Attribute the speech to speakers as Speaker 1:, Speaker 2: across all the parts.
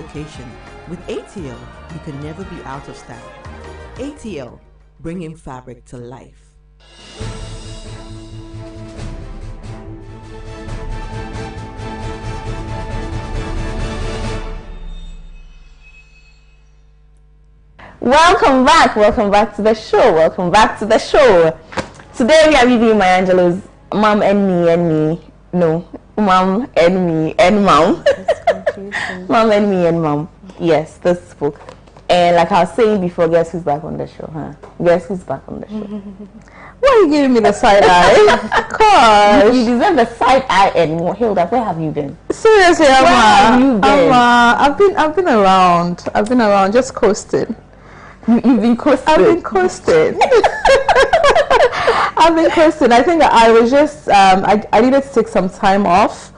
Speaker 1: location. With ATL, you can never be out of style. ATL, bringing fabric to life.
Speaker 2: Welcome back to the show. Today we are reviewing my Angelou's Mom and Me. No, Mom and Me and Mom. Mom and Me and Mom. Yes, this book. And like I was saying before, guess who's back on the show, huh? Guess who's back on the show?
Speaker 3: Why are you giving me the side eye? Gosh.
Speaker 2: You deserve the side eye and more. Hilda, where have you been?
Speaker 3: Seriously,
Speaker 2: Where have you been?
Speaker 3: I've been around, just coasting.
Speaker 2: You've been coasting.
Speaker 3: I've been coasting. I think I was just I needed to take some time off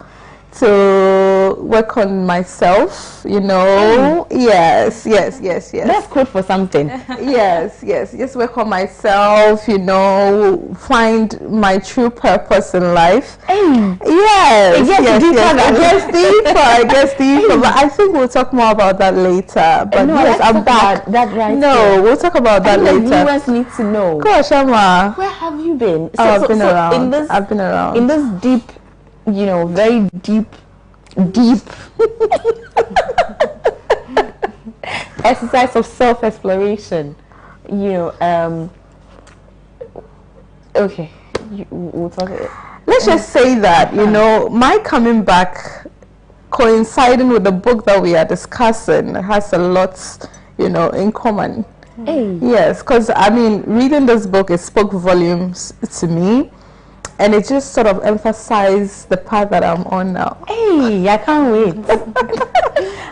Speaker 3: to work on myself, you know. Yes.
Speaker 2: That's good for something.
Speaker 3: yes, just work on myself, you know, find my true purpose in life. Yes, it gets deeper. But I think we'll talk more about that later. But
Speaker 2: no,
Speaker 3: yes, I'm back.
Speaker 2: That right.
Speaker 3: No,
Speaker 2: there.
Speaker 3: we'll talk about that later.
Speaker 2: The viewers need to know.
Speaker 3: Gosh, Emma.
Speaker 2: Where have you been?
Speaker 3: I've been around. I've been around.
Speaker 2: In this deep, you know, very deep exercise of self-exploration, you know, okay, we'll talk about it.
Speaker 3: Let's just say that, you know, my coming back coinciding with the book that we are discussing has a lot, you know, in common. Yes, because I mean, reading this book, it spoke volumes to me. And it just sort of emphasized the path that I'm on now.
Speaker 2: Hey, I can't wait.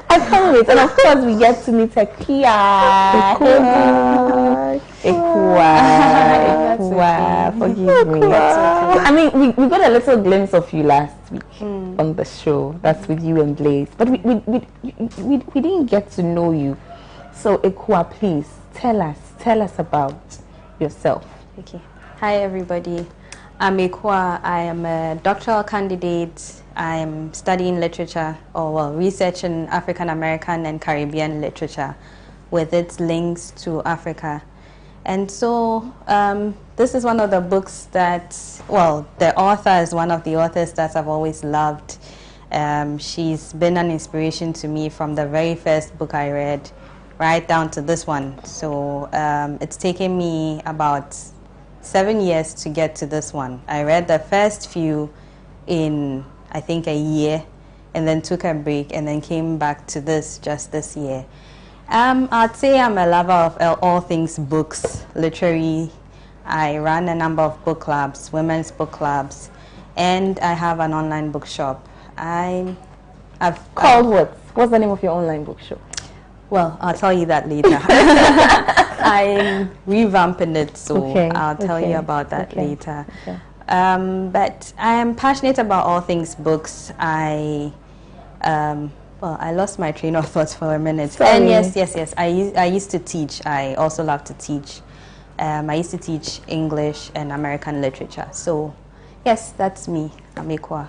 Speaker 2: I can't wait. And of course, we get to meet Ekua. Forgive me. I mean, we got a little glimpse of you last week on the show. That's with you and Blaze. But we didn't get to know you. So, Ekua, please, tell us about yourself.
Speaker 4: Okay. Hi, everybody. I'm Ekua. I am a doctoral candidate. I'm studying literature, research in African American and Caribbean literature with its links to Africa. And so this is one of the books that, the author is one of the authors that I've always loved. She's been an inspiration to me from the very first book I read right down to this one. So it's taken me about 7 years to get to this one. I read the first few in, I think, a year, and then took a break, and then came back to this just this year. I'd say I'm a lover of all things books, literary. I run a number of book clubs, women's book clubs, and I have an online bookshop.
Speaker 2: What's the name of your online bookshop?
Speaker 4: Well, I'll tell you that later. I'm revamping it, so I'll tell you about that later. But I am passionate about all things books. I lost my train of thought for a minute.
Speaker 2: Sorry.
Speaker 4: And yes. I used to teach. I also love to teach. I used to teach English and American literature. So, yes, that's me. I'm Ekua.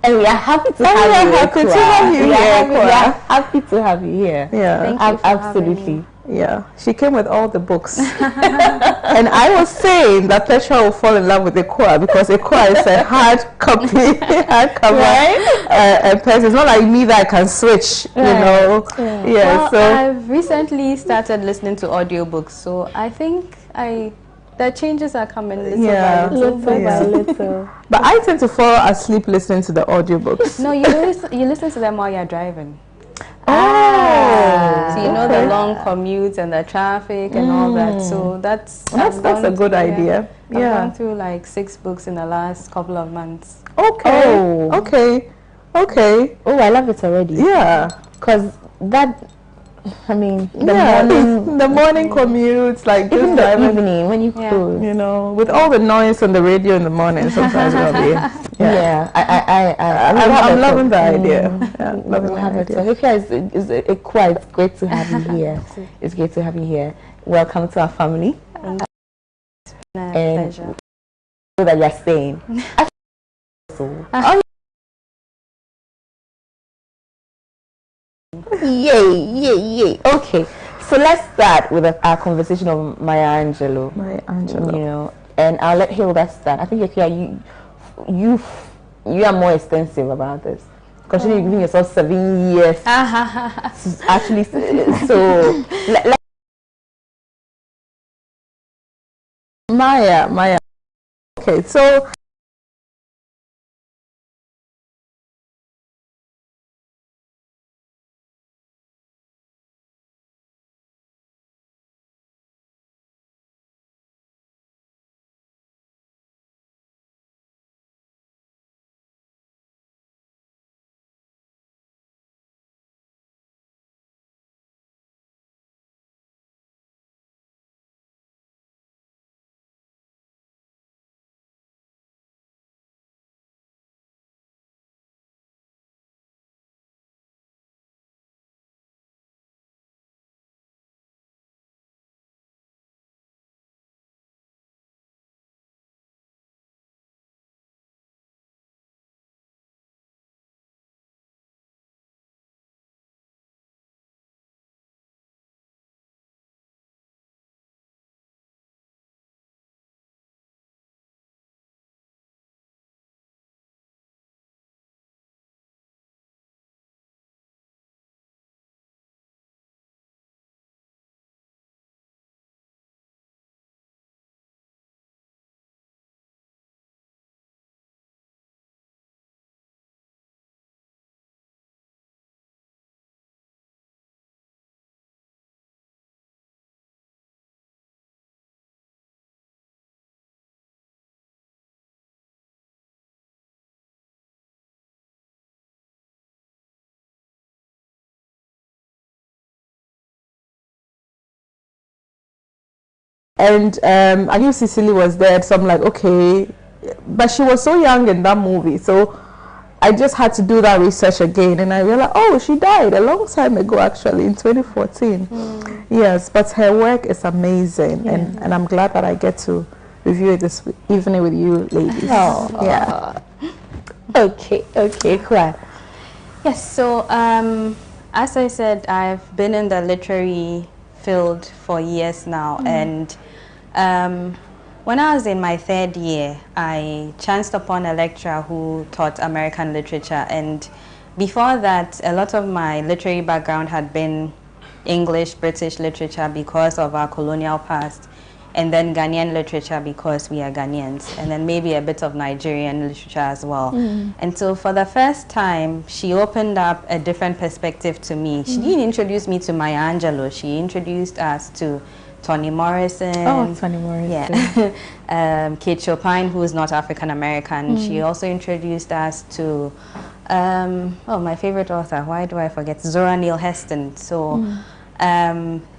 Speaker 2: And we are happy to have you here. We are happy to have you here.
Speaker 3: Yeah,
Speaker 4: thank you for
Speaker 2: absolutely.
Speaker 3: Yeah, she came with all the books. And I was saying that Petra will fall in love with Ekua because Ekua is a hardcover.
Speaker 2: Right?
Speaker 3: And it's not like me that I can switch, you know.
Speaker 4: Yeah, so I've recently started listening to audiobooks, so I think the changes are coming little by little.
Speaker 3: But I tend to fall asleep listening to the audiobooks.
Speaker 4: No, you listen to them while you're driving.
Speaker 3: Oh,
Speaker 4: so you know the long commutes and the traffic and all that. So that's
Speaker 3: a good idea.
Speaker 4: I've gone through like 6 books in the last couple of months.
Speaker 3: Okay.
Speaker 2: Oh, I love it already.
Speaker 3: Yeah,
Speaker 2: because that. I mean,
Speaker 3: the morning commutes, like
Speaker 2: even the evening when you close,
Speaker 3: you know, with all the noise on the radio in the morning, sometimes it'll be. I'm loving the idea. Loving the idea.
Speaker 2: It's quite great to have you here. It's great to have you here. Welcome to our family. And pleasure. So that you're staying. Yay, yay, yay. Okay, so let's start with our conversation of Maya Angelou.
Speaker 3: Maya Angelou.
Speaker 2: You know, and I'll let Hilda start. I think you are more extensive about this. Considering you're giving yourself 7 years. Actually, so
Speaker 3: Maya. Okay, so and I knew Cecily was dead, so I'm like, okay, but she was so young in that movie, so I just had to do that research again, and I realized, oh, she died a long time ago, actually, in 2014. Yes, but her work is amazing, and I'm glad that I get to review it this evening with you ladies. Yeah.
Speaker 2: okay, cool.
Speaker 4: Yes, so as I said, I've been in the literary field for years now, and when I was in my 3rd year, I chanced upon a lecturer who taught American literature, and before that, a lot of my literary background had been English, British literature because of our colonial past, and then Ghanaian literature because we are Ghanaians, and then maybe a bit of Nigerian literature as well. And so for the first time, she opened up a different perspective to me. She didn't introduce me to Maya Angelou, she introduced us to Toni Morrison.
Speaker 2: Oh, Toni Morrison.
Speaker 4: Yeah. Kate Chopin, who is not African American. She also introduced us to, oh, my favorite author, why do I forget? Zora Neale Hurston. So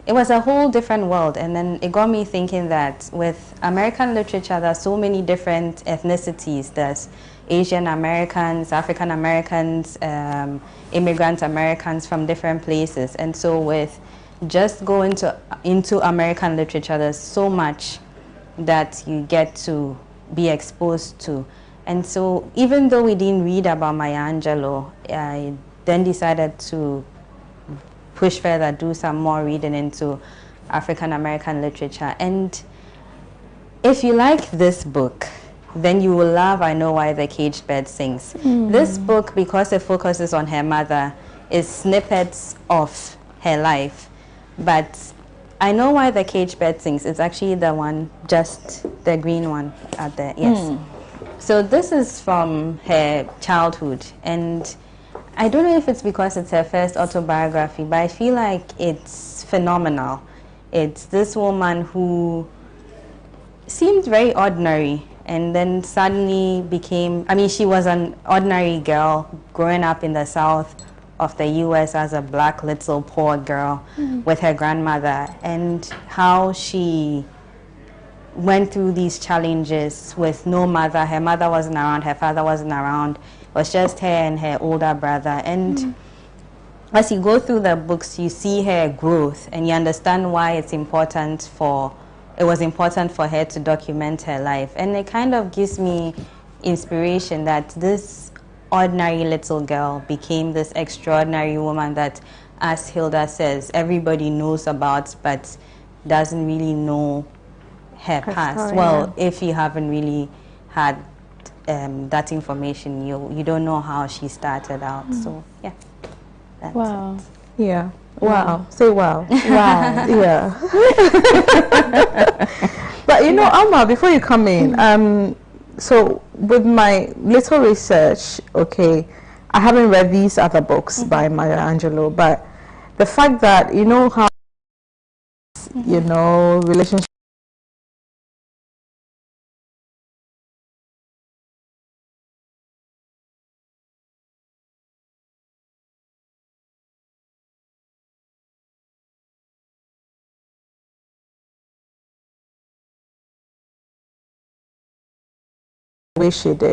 Speaker 4: it was a whole different world. And then it got me thinking that with American literature, there's so many different ethnicities. There's Asian Americans, African Americans, immigrant Americans from different places. And so with just go into American literature, there's so much that you get to be exposed to. And so even though we didn't read about Maya Angelou, I then decided to push further, do some more reading into African American literature. And if you like this book, then you will love I Know Why the Caged Bird Sings. This book, because it focuses on her mother, is snippets of her life. But I Know Why the Caged Bird Sings is actually the one, just the green one out there, yes. So this is from her childhood, and I don't know if it's because it's her first autobiography, but I feel like it's phenomenal. It's this woman who seemed very ordinary, and then suddenly became, I mean, she was an ordinary girl growing up in the South of the US as a black little poor girl with her grandmother, and how she went through these challenges with no mother. Her mother wasn't around, her father wasn't around. It was just her and her older brother. And as you go through the books, you see her growth, and you understand why it was important for her to document her life. And it kind of gives me inspiration that this ordinary little girl became this extraordinary woman that as Hilda says, everybody knows about, but doesn't really know her past.
Speaker 2: story,
Speaker 4: Well, if you haven't really had that information, you don't know how she started out. So yeah, that's
Speaker 2: Wow.
Speaker 4: it.
Speaker 3: Yeah. Wow. Say wow.
Speaker 2: Wow.
Speaker 3: Yeah. But you know, Alma, before you come in, so with my little research, okay, I haven't read these other books by Maya Angelou, but the fact that you know how you know relationship the way she did.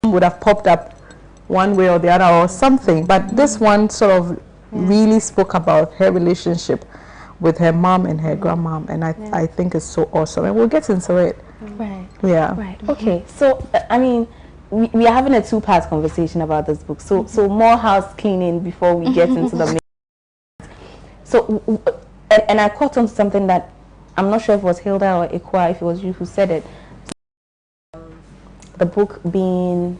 Speaker 3: Would have popped up one way or the other or something, but this one sort of really spoke about her relationship with her mom and her grandmom, and I think it's so awesome, and we'll get into it.
Speaker 2: Right.
Speaker 3: Yeah.
Speaker 2: Right. Okay. So I mean, we are having a two-part conversation about this book. So more house cleaning before we get into the main. So and I caught on to something that I'm not sure if it was Hilda or Ikwa, if it was you who said it. The book being,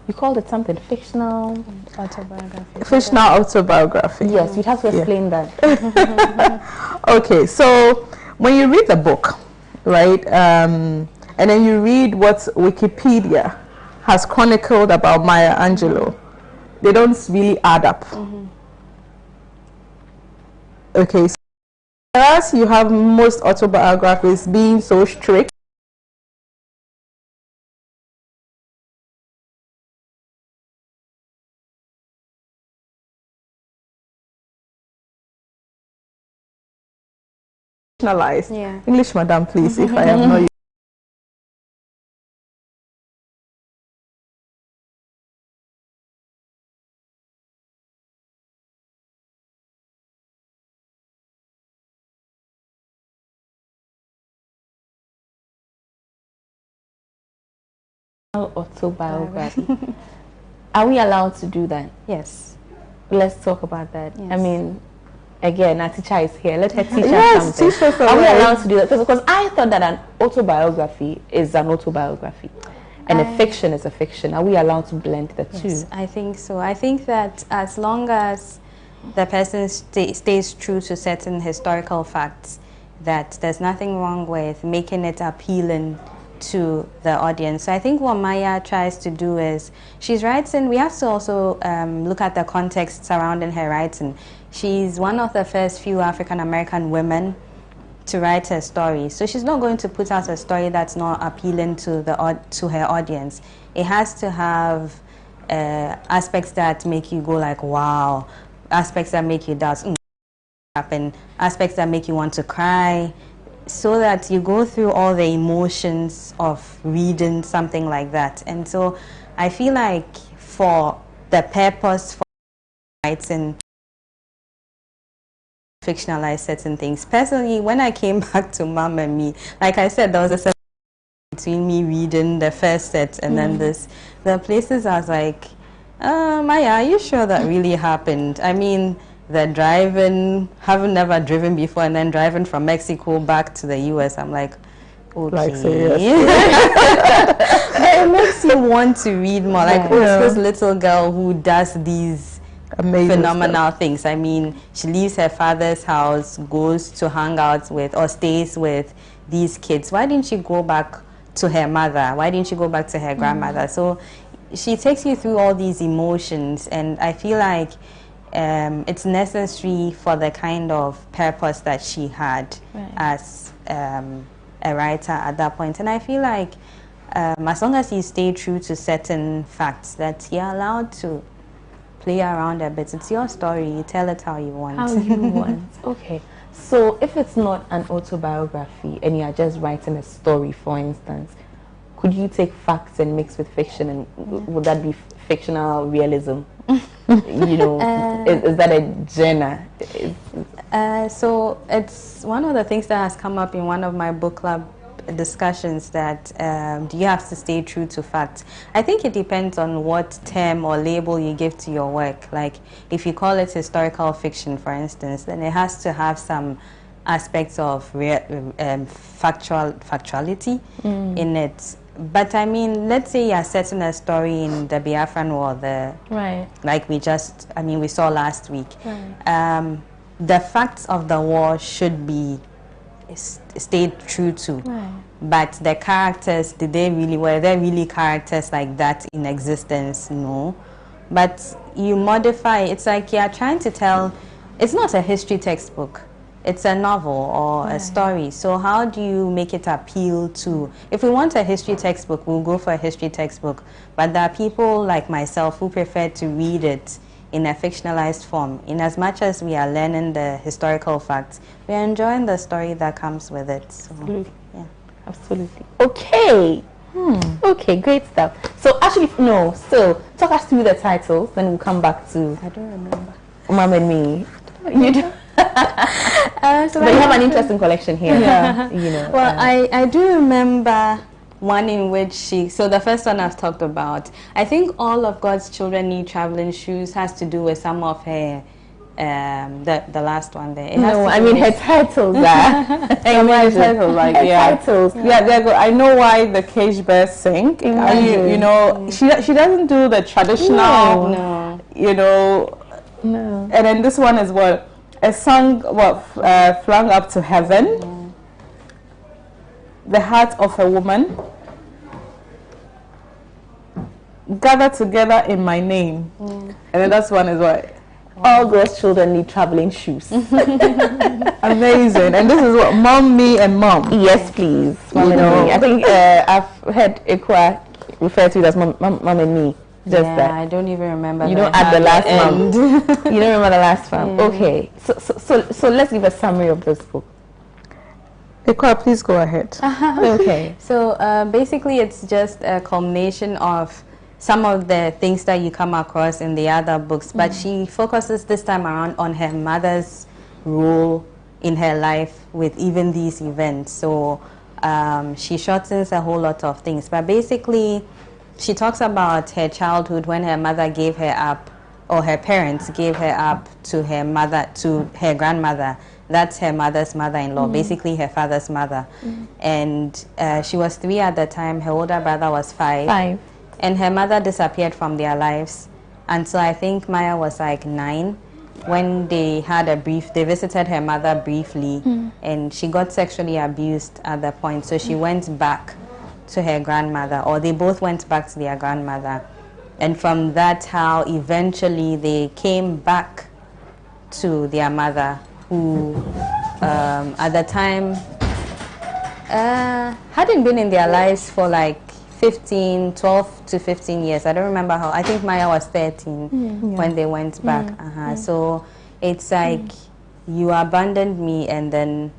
Speaker 2: you called it something fictional
Speaker 4: Autobiography.
Speaker 3: Fictional autobiography.
Speaker 2: Yes, you'd have to explain that.
Speaker 3: Okay, so when you read the book, right, and then you read what Wikipedia has chronicled about Maya Angelou, they don't really add up. Okay, so whereas you have most autobiographies being so strict, fictionalized.
Speaker 4: Yeah.
Speaker 3: English, madam, please, if I am not
Speaker 2: Autobiography. Are we allowed to do that?
Speaker 4: Yes.
Speaker 2: Let's talk about that. I
Speaker 4: Yes.
Speaker 2: mean, again, our teacher is here. Let her teach us
Speaker 3: Yes,
Speaker 2: something.
Speaker 3: teach us
Speaker 2: Are we
Speaker 3: away.
Speaker 2: allowed to do that? Because I thought that an autobiography is an autobiography, and a fiction is a fiction. Are we allowed to blend the
Speaker 4: Yes,
Speaker 2: two?
Speaker 4: I think so. I think that as long as the person stays true to certain historical facts, that there's nothing wrong with making it appealing to the audience. So I think what Maya tries to do is, she's writing, we have to also look at the context surrounding her writing. She's one of the first few African-American women to write her story. So she's not going to put out a story that's not appealing to her audience. It has to have aspects that make you go like, wow, aspects that make you doubt, happen, aspects that make you want to cry, so that you go through all the emotions of reading something like that. And so I feel like for the purpose for writing, fictionalize certain things. Personally, when I came back to Mom and Me, like I said, there was a separation between me reading the first set and then the places I was like, Maya, are you sure that really happened? I mean, the driving, having never driven before, and then driving from Mexico back to the US, I'm like, okay.
Speaker 3: like say yes.
Speaker 4: But it makes you want to read more. Like,
Speaker 2: Yeah.
Speaker 4: oh, it's this little girl who does these
Speaker 3: Amazing
Speaker 4: phenomenal
Speaker 3: stuff.
Speaker 4: things. I mean, she leaves her father's house, goes to hang out with or stays with these kids. Why didn't she go back to her mother? Why didn't she go back to her grandmother? So she takes you through all these emotions, and I feel like it's necessary for the kind of purpose that she had as a writer at that point. And I feel like as long as you stay true to certain facts, that you're allowed to play around a bit. It's your story. You tell it how you want.
Speaker 2: How you want. Okay. So if it's not an autobiography and you are just writing a story, for instance, could you take facts and mix with fiction, and would that be fictional realism? You know, is that a genre?
Speaker 4: So it's one of the things that has come up in one of my book club discussions, that do you have to stay true to facts? I think it depends on what term or label you give to your work. Like if you call it historical fiction, for instance, then it has to have some aspects of factuality in it. But I mean, let's say you're setting a story in the Biafran War, like we saw last week.
Speaker 2: Right.
Speaker 4: The facts of the war should be stayed true to.
Speaker 2: Right.
Speaker 4: But the characters, were there really characters like that in existence? No. But you modify, it's like you're trying to tell, it's not a history textbook. It's a novel or a story. So how do you make it appeal to... If we want a history textbook, we'll go for a history textbook. But there are people like myself who prefer to read it in a fictionalized form. In as much as we are learning the historical facts, we are enjoying the story that comes with it. So,
Speaker 2: absolutely.
Speaker 4: Yeah.
Speaker 2: Absolutely. Okay. Okay, great stuff. So actually, no, so talk us through the titles, then we'll come back to...
Speaker 4: I don't remember.
Speaker 2: Mom and Me. You do? But you have an interesting collection here.
Speaker 3: Yeah.
Speaker 2: You know.
Speaker 4: Well, I do remember one in which so the first one I've talked about, I think All of God's Children Need Traveling Shoes has to do with some of her, the last one there.
Speaker 2: No, I mean her titles are.
Speaker 3: Titles, like,
Speaker 2: titles.
Speaker 3: Yeah, they're good. I know why the cage bears sing. You know, she doesn't do the traditional,
Speaker 4: No.
Speaker 3: you know.
Speaker 2: No.
Speaker 3: And then this one is what? A song, flung up to heaven. The heart of a woman. Gather together in my name. And then this one is what?
Speaker 2: All God's Children Need Traveling Shoes.
Speaker 3: Amazing. And this is what? Mom, Me, and Mom.
Speaker 2: Yes, please. Mom and Me. I think I've heard Ikwa refer to it as Mom and Me. Just that.
Speaker 4: I don't even remember.
Speaker 2: You don't add the last one. You don't remember the last one. Okay. So let's give a summary of this book.
Speaker 3: Ikwa, please go ahead.
Speaker 2: Okay.
Speaker 4: So basically, it's just a culmination of some of the things that you come across in the other books, but she focuses this time around on her mother's role in her life with even these events. So she shortens a whole lot of things, but basically she talks about her childhood when her mother gave her up, or her parents gave her up to her grandmother. That's her mother's mother-in-law, basically her father's mother. And she was 3 at the time. Her older brother was 5. And her mother disappeared from their lives until I think Maya was like 9, when they visited her mother briefly, and she got sexually abused at that point. So she went back to her grandmother, or they both went back to their grandmother. And from that, how eventually they came back to their mother, who at the time hadn't been in their lives for like 12 to 15 years. I don't remember how. I think Maya was 13 when they went back. So it's like you abandoned me and then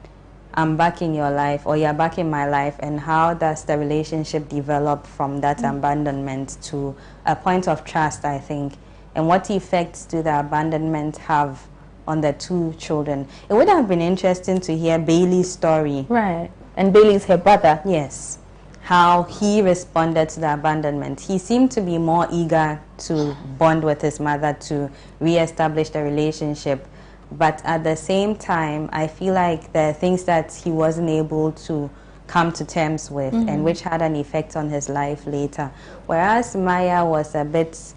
Speaker 4: I'm back in your life, or you're back in my life, and how does the relationship develop from that abandonment to a point of trust, I think, and what effects do the abandonment have on the 2 children? It would have been interesting to hear Bailey's story.
Speaker 2: Right. And Bailey's her brother.
Speaker 4: Yes. How he responded to the abandonment. He seemed to be more eager to bond with his mother, to re-establish the relationship. But at the same time, I feel like there are things that he wasn't able to come to terms with, and which had an effect on his life later. Whereas Maya was a bit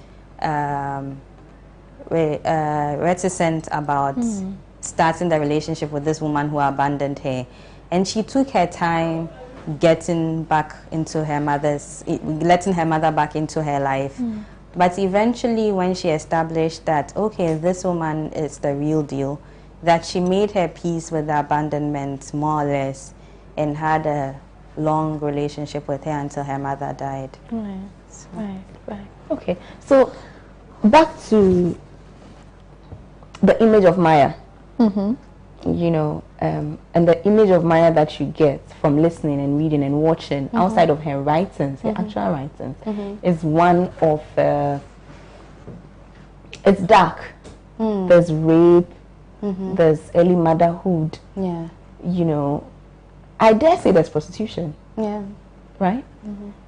Speaker 4: reticent about starting the relationship with this woman who abandoned her. And she took her time getting back into her letting her mother back into her life. But eventually, when she established that, okay, this woman is the real deal, that she made her peace with the abandonment, more or less, and had a long relationship with her until her mother died.
Speaker 2: Right. Okay, so back to the image of Maya. You know, and the image of Maya that you get from listening and reading and watching outside of her writings, her actual writings, is one of it's dark. There's rape, there's early motherhood.
Speaker 4: Yeah.
Speaker 2: You know, I dare say there's prostitution.
Speaker 4: Yeah.
Speaker 2: Right?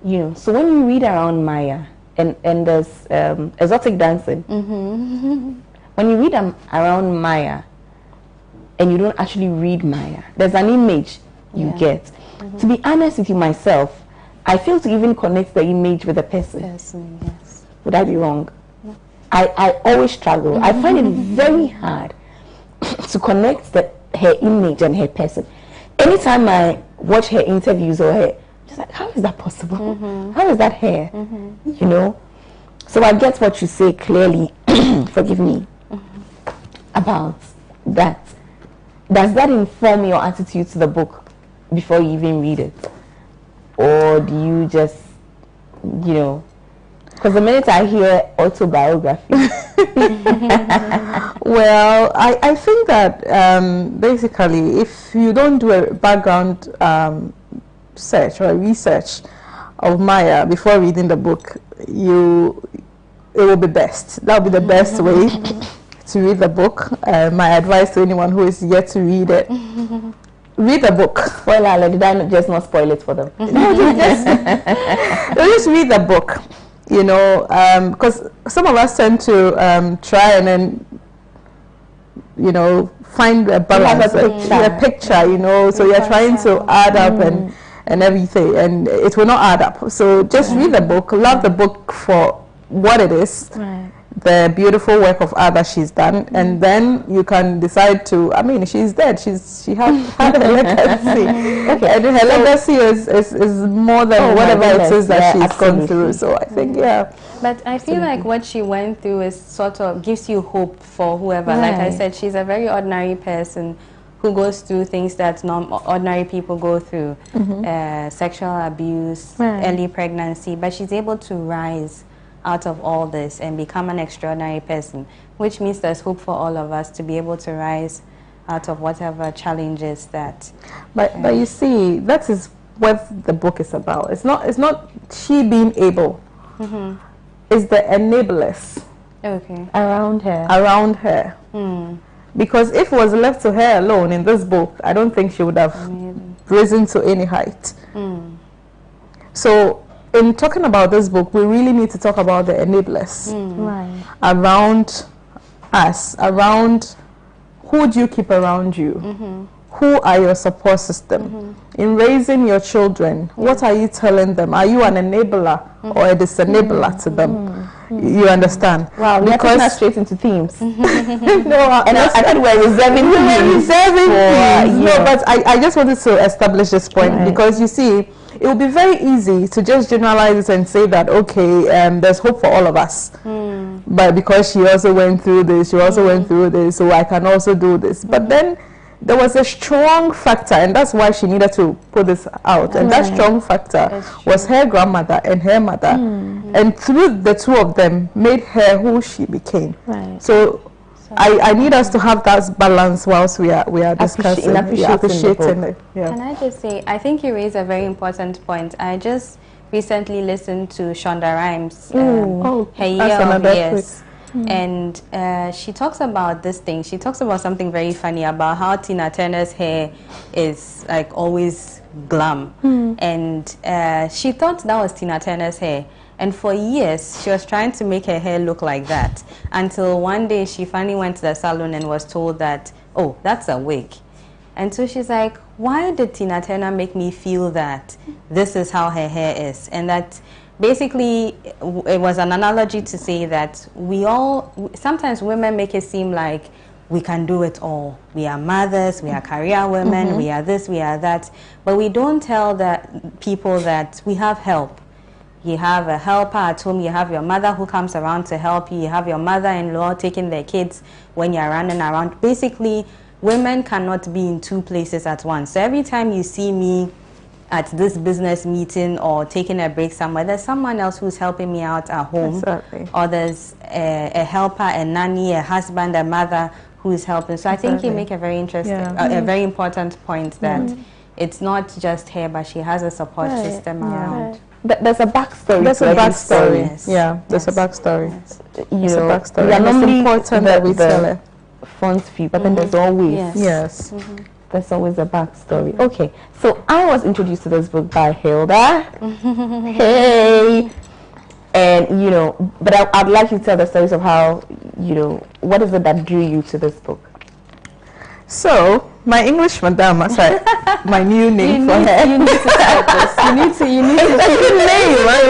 Speaker 2: You know, so when you read around Maya, and there's exotic dancing. When you read around Maya, and you don't actually read Maya, there's an image you get. To be honest with you myself, I fail to even connect the image with the person.
Speaker 4: Yes.
Speaker 2: Would I be wrong? No. I always struggle. I find it very hard to connect her image and her person. Anytime I watch her interviews or her, just like, how is that possible? How is that her? You know? So I get what you say clearly, forgive me, about that. Does that inform your attitude to the book before you even read it? Or do you just, you know, because the minute I hear autobiography.
Speaker 3: Well, I think that basically if you don't do a background search or research of Maya before reading the book, it will be best. That will be the best way to read the book. My advice to anyone who is yet to read it, read the book.
Speaker 2: Spoiler alert, did I just not spoil it for them?
Speaker 3: Just read the book, you know, because some of us tend to try and then, you know, find a balance, a picture, you know, so you're trying to add up and everything, and it will not add up. So just read the book, love the book for what it is. The beautiful work of art that she's done, and then you can decide to. I mean, she's dead. She had a legacy, and her legacy is more than whatever it is that she's gone through. So I think,
Speaker 4: But I feel like what she went through is sort of gives you hope for whoever. Like I said, she's a very ordinary person who goes through things that ordinary people go through, sexual abuse, early pregnancy, but she's able to rise out of all this and become an extraordinary person, which means there's hope for all of us to be able to rise out of whatever challenges that.
Speaker 3: But you see, that is what the book is about. It's not she being able. It's the enablers
Speaker 2: around her.
Speaker 3: Because if it was left to her alone in this book, I don't think she would have risen to any height. So in talking about this book, we really need to talk about the enablers around us, around who do you keep around you? Who are your support system? In raising your children, what are you telling them? Are you an enabler or a disenabler to them? You understand?
Speaker 2: Wow, we're taking us straight into themes.
Speaker 3: No, and I thought we're reserving themes. No, but I just wanted to establish this point because you see, it would be very easy to just generalize it and say that, okay, there's hope for all of us. But because she also went through this, she also went through this, so I can also do this. But then there was a strong factor, and that's why she needed to put this out. And that strong factor was her grandmother and her mother. And through the two of them, made her who she became. So I need us to have that balance whilst we are discussing, appreciating it.
Speaker 4: Can I just say, I think you raised a very important point. I just recently listened to Shonda Rhimes, her year of years. And she talks about this thing. She talks about something very funny about how Tina Turner's hair is like always glam. And she thought that was Tina Turner's hair. And for years, she was trying to make her hair look like that. Until one day, she finally went to the salon and was told that, oh, that's a wig. And so she's like, why did Tina Turner make me feel that this is how her hair is? And that basically, it was an analogy to say that sometimes women make it seem like we can do it all. We are mothers, we are career women, we are this, we are that. But we don't tell people that we have help. You have a helper at home, you have your mother who comes around to help you, you have your mother-in-law taking their kids when you're running around. Basically, women cannot be in two places at once. So every time you see me at this business meeting or taking a break somewhere, there's someone else who's helping me out at home. Or there's a helper, a nanny, a husband, a mother who is helping. So I think you make a very interesting, a very important point that it's not just her, but she has a support system around.
Speaker 2: there's a backstory.
Speaker 3: There's
Speaker 2: to
Speaker 3: a
Speaker 2: every
Speaker 3: backstory.
Speaker 4: Yes.
Speaker 3: Yeah, there's a backstory.
Speaker 4: Yes.
Speaker 2: You know,
Speaker 3: a backstory.
Speaker 2: yeah,
Speaker 3: And it's
Speaker 2: normally
Speaker 3: important that we tell it.
Speaker 2: front view, but then there's always
Speaker 3: Yes.
Speaker 2: there's always a backstory. Okay, so I was introduced to this book by Hilda. Hey. And, you know, but I'd like you to tell the stories of how, you know, what is it that drew you to this book?
Speaker 3: So, my English madam, sorry, my new name for her.
Speaker 4: You need to start this. You need to.
Speaker 3: It's a good name, I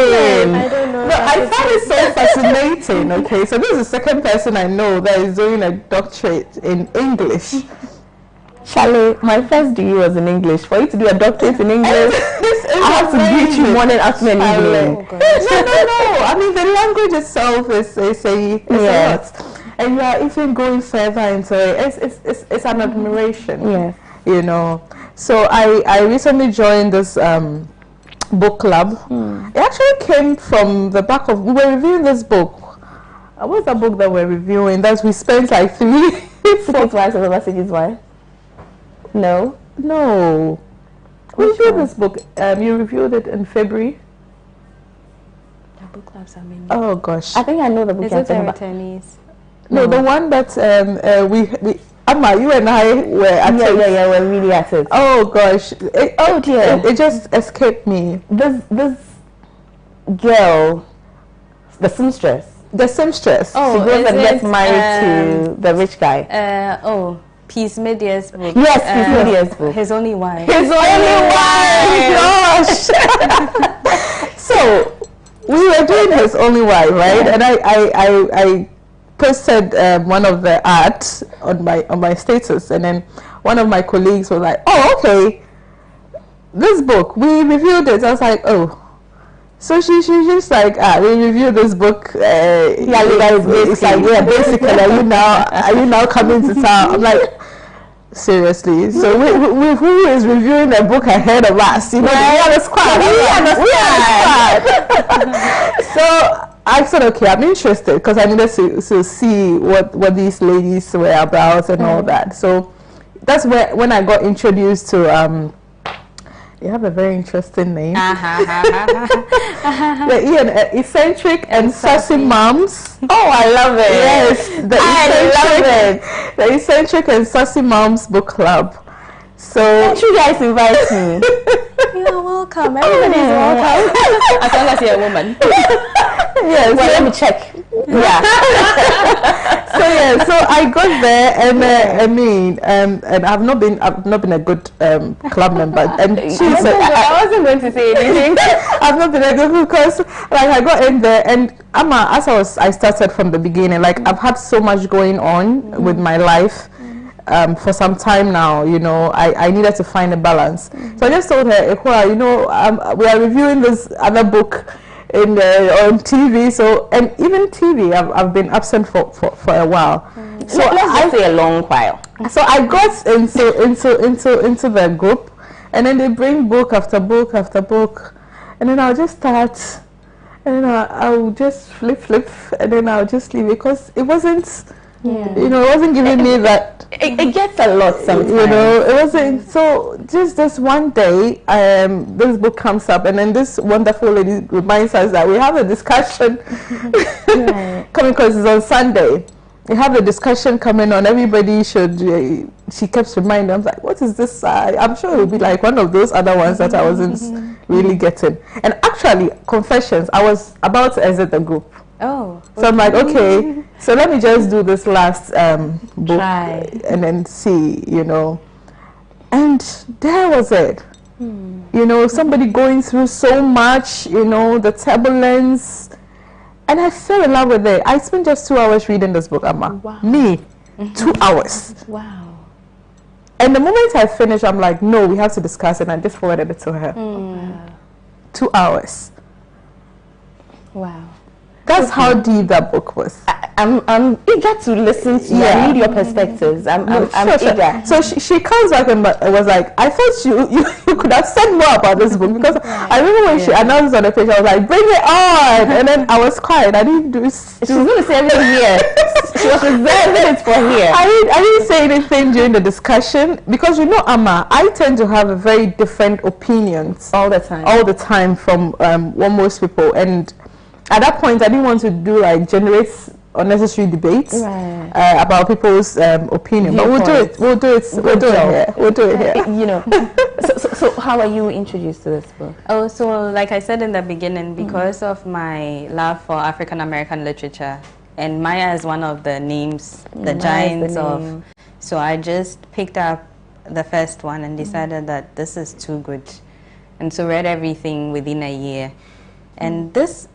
Speaker 3: mean.
Speaker 4: I don't know.
Speaker 3: No, I find it so fascinating, okay? So this is the second person I know that is doing a doctorate in English.
Speaker 2: Charlie, my first degree was in English. For you to do a doctorate in English, I have to greet you morning, afternoon, and evening.
Speaker 3: No. I mean, the language itself is a lot. And you are even going further into it. It's an admiration.
Speaker 2: Yes.
Speaker 3: You know. So I recently joined this book club. It actually came from the back of, we were reviewing this book. What's that book that we're reviewing? That we spent like 3
Speaker 2: Secret Wives of the City's Wife? No. We reviewed this book. You reviewed it in February.
Speaker 4: The book clubs, I mean.
Speaker 3: Oh gosh.
Speaker 2: I think I know the book
Speaker 4: Is
Speaker 2: you're
Speaker 4: it the
Speaker 2: talking about.
Speaker 4: returnees?
Speaker 3: No, the one that we Amma, you and I were at it.
Speaker 2: Yeah, we're really at it.
Speaker 3: Oh gosh.
Speaker 2: Oh dear.
Speaker 3: It just escaped me.
Speaker 2: This girl, the seamstress.
Speaker 3: The seamstress.
Speaker 2: She goes and gets married to the rich guy.
Speaker 4: Peace Media's book.
Speaker 2: Yes, Peace Media's book.
Speaker 4: His Only Wife.
Speaker 2: His only wife.
Speaker 3: Gosh. So we were doing His Only Wife, right? And I posted one of the ads on my status, and then one of my colleagues was like, "Oh, okay, this book we reviewed it." I was like, "Oh." So she just like, we reviewed this book. It's like, yeah, basically, are you now coming to town? I'm like, seriously. So we who is reviewing a book ahead of us? You know, we are the squad. So I said, okay, I'm interested because I needed to see what these ladies were about and all that. So that's when I got introduced to you have a very interesting name. The Eccentric and Sassy Moms.
Speaker 2: Oh, I love it.
Speaker 3: Yes,
Speaker 2: I love it.
Speaker 3: The Eccentric and Sassy Moms book club. So
Speaker 2: Don't you guys invite me?
Speaker 4: You are welcome. Everybody is welcome. As long as you're a woman.
Speaker 3: yes.
Speaker 2: Well, let me check. Yeah.
Speaker 3: So I got there, and and I've not been a good club member. And she said,
Speaker 2: I wasn't going to say anything.
Speaker 3: I've not been a good because like I got in there, and I started from the beginning. Like I've had so much going on with my life. For some time now, you know, I needed to find a balance. So I just told her, Ekwa, you know, we are reviewing this other book on TV. So, and even TV, I've been absent for a while.
Speaker 2: So let's just say a long while.
Speaker 3: So I got into the group, and then they bring book after book after book, and then I'll just start, and then I'll just flip, and then I'll just leave because it wasn't.
Speaker 4: Yeah.
Speaker 3: You know, it wasn't giving me that.
Speaker 2: It gets a lot sometimes.
Speaker 3: You know, it wasn't. So just this one day, this book comes up, and then this wonderful lady reminds us that we have a discussion coming because it's on Sunday. We have a discussion coming on. Everybody should. She kept reminding. I'm like, what is this? I'm sure it will be like one of those other ones that I wasn't really getting. And actually, confessions, I was about to exit the group.
Speaker 4: Oh.
Speaker 3: So I'm like, okay, so let me just do this last book and then see, you know. And there was it. You know, somebody going through so much, you know, the turbulence. And I fell in love with it. I spent just 2 hours reading this book, Amma.
Speaker 4: Wow.
Speaker 3: Me, 2 hours.
Speaker 4: Wow.
Speaker 3: And the moment I finished, I'm like, no, we have to discuss it. And I just forwarded it to her.
Speaker 4: Wow.
Speaker 3: 2 hours.
Speaker 4: Wow.
Speaker 3: That's how deep that book was.
Speaker 2: I'm eager to listen to you. I need your perspectives. I'm eager.
Speaker 3: So she comes back and was like, I thought you could have said more about this book, because I remember when she announced on the page, I was like, bring it on, and then I was quiet. I didn't do. She
Speaker 2: was going to say everything here. She was reserving it for here.
Speaker 3: I didn't say anything during the discussion, because Amma, I tend to have a very different opinions
Speaker 2: all the time
Speaker 3: from what most people, and at that point I didn't want to generate unnecessary debates about people's opinion, but we'll do it here.
Speaker 2: So how are you introduced to this book?
Speaker 4: Oh, so like I said in the beginning, because of my love for African American literature, and Maya is one of the names, the giants of, so I just picked up the first one and decided that this is too good, and so read everything within a year. And this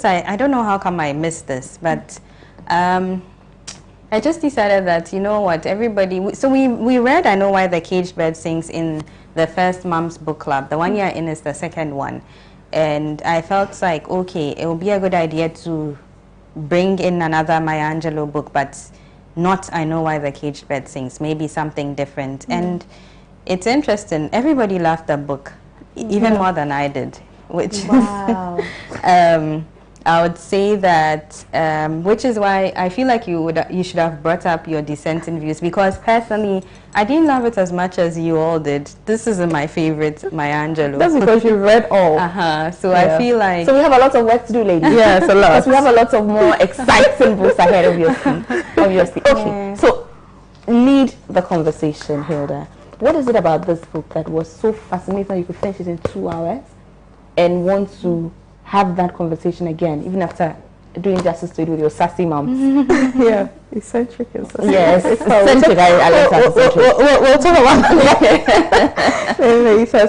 Speaker 4: I don't know how come I missed this, but I just decided that, you know what, everybody, so we read I Know Why the Caged Bird Sings in the first Mom's Book Club. The one you're in is the second one, and I felt like, okay, it would be a good idea to bring in another Maya Angelou book, but not I Know Why the Caged Bird Sings, maybe something different. And it's interesting, everybody loved the book, even more than I did, which is, I would say that, which is why I feel like you should have brought up your dissenting views, because personally, I didn't love it as much as you all did. This is my favorite, Maya Angelou.
Speaker 3: That's because you read all.
Speaker 4: So I feel like...
Speaker 2: So we have a lot of work to do, ladies.
Speaker 3: Yes, a lot.
Speaker 2: Because we have a lot of more exciting books ahead of your seat. Okay, so lead the conversation, Hilda. What is it about this book that was so fascinating you could finish it in 2 hours and want to have that conversation again, even after doing justice to it with your sassy mom?
Speaker 3: Yeah, eccentric.
Speaker 2: Yes, eccentric.
Speaker 3: We'll talk about that later.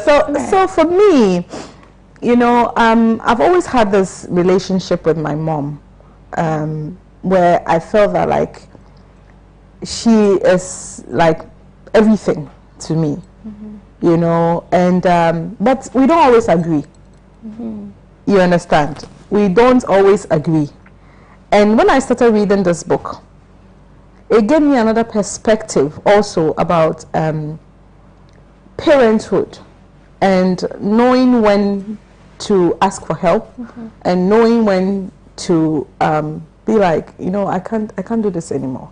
Speaker 3: So for me, I've always had this relationship with my mom, where I felt that like she is like everything to me, and but we don't always agree. You understand? We don't always agree. And when I started reading this book, it gave me another perspective also about parenthood and knowing when to ask for help and knowing when to be like, I can't do this anymore.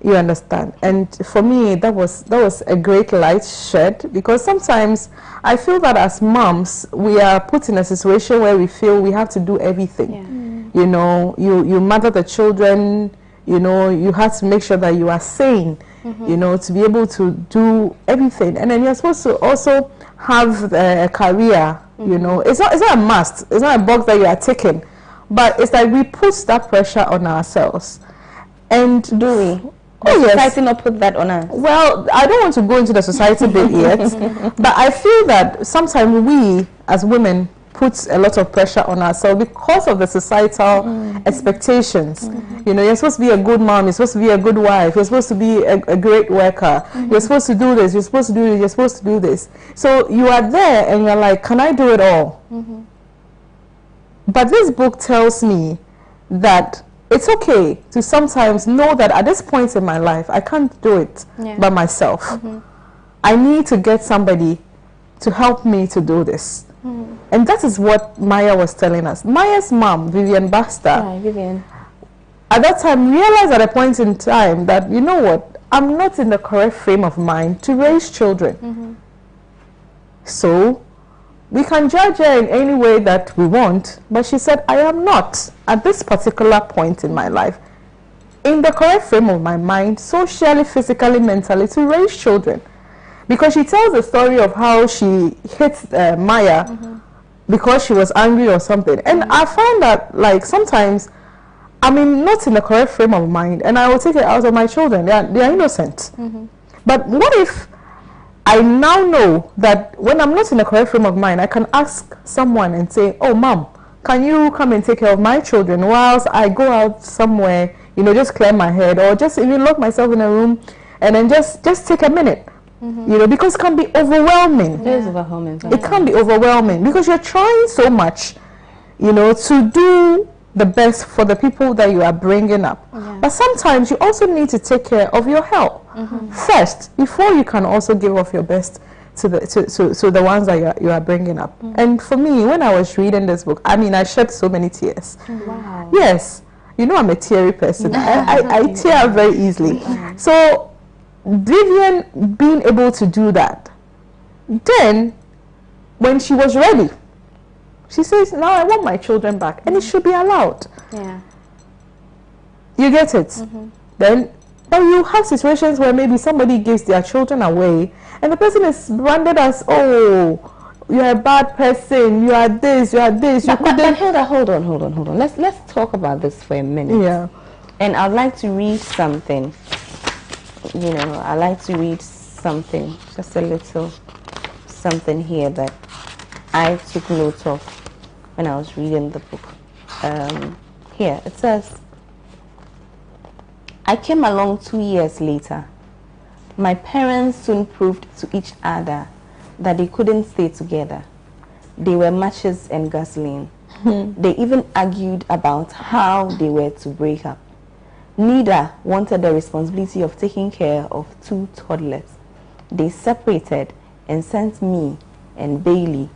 Speaker 3: You understand? And for me, that was a great light shed, because sometimes I feel that as moms, we are put in a situation where we feel we have to do everything. You mother the children, you have to make sure that you are sane, to be able to do everything. And then you're supposed to also have a career, It's not a must. It's not a box that you are taking. But it's like we put that pressure on ourselves. And
Speaker 2: do we?
Speaker 3: Oh, yes.
Speaker 2: Society not put that on us?
Speaker 3: Well, I don't want to go into the society bit yet, but I feel that sometimes we, as women, put a lot of pressure on ourselves because of the societal expectations. You're supposed to be a good mom, you're supposed to be a good wife, you're supposed to be a great worker, you're supposed to do this, you're supposed to do this, you're supposed to do this. So you are there and you're like, can I do it all? But this book tells me that it's okay to sometimes know that at this point in my life, I can't do it by myself. I need to get somebody to help me to do this. And that is what Maya was telling us. Maya's mom, Vivian Baxter, at that time realized at a point in time that, you know what, I'm not in the correct frame of mind to raise children. So we can judge her in any way that we want, but she said, I am not, at this particular point in my life, in the correct frame of my mind, socially, physically, mentally, to raise children. Because she tells the story of how she hit Maya because she was angry or something. And I find that, like, sometimes I'm not in the correct frame of mind, and I will take it out of my children. They are innocent. But what if I now know that when I'm not in the correct frame of mind, I can ask someone and say, oh, mom, can you come and take care of my children whilst I go out somewhere, just clear my head, or just even lock myself in a room and then just take a minute, because it can be overwhelming.
Speaker 2: It is overwhelming.
Speaker 3: It can be overwhelming because you're trying so much, to do the best for the people that you are bringing up. But sometimes you also need to take care of your health first before you can also give off your best to the ones that you are bringing up. And for me, when I was reading this book, I mean, I shed so many tears.
Speaker 2: Wow.
Speaker 3: Yes, you know, I'm a teary person. I tear very easily. So Vivian being able to do that, then when she was ready, she says, now I want my children back, and it should be allowed.
Speaker 4: Yeah.
Speaker 3: You get it? Then, but you have situations where maybe somebody gives their children away, and the person is branded as, oh, you're a bad person, you are this, you are this.
Speaker 2: But Hilda, hold on. Let's talk about this for a minute.
Speaker 3: Yeah.
Speaker 2: And I'd like to read something. You know, I like to read something, just a little something here that I took note of when I was reading the book. Here, it says, I came along 2 years later. My parents soon proved to each other that they couldn't stay together. They were matches and gasoline. They even argued about how they were to break up. Neither wanted the responsibility of taking care of 2 toddlers. They separated and sent me and Bailey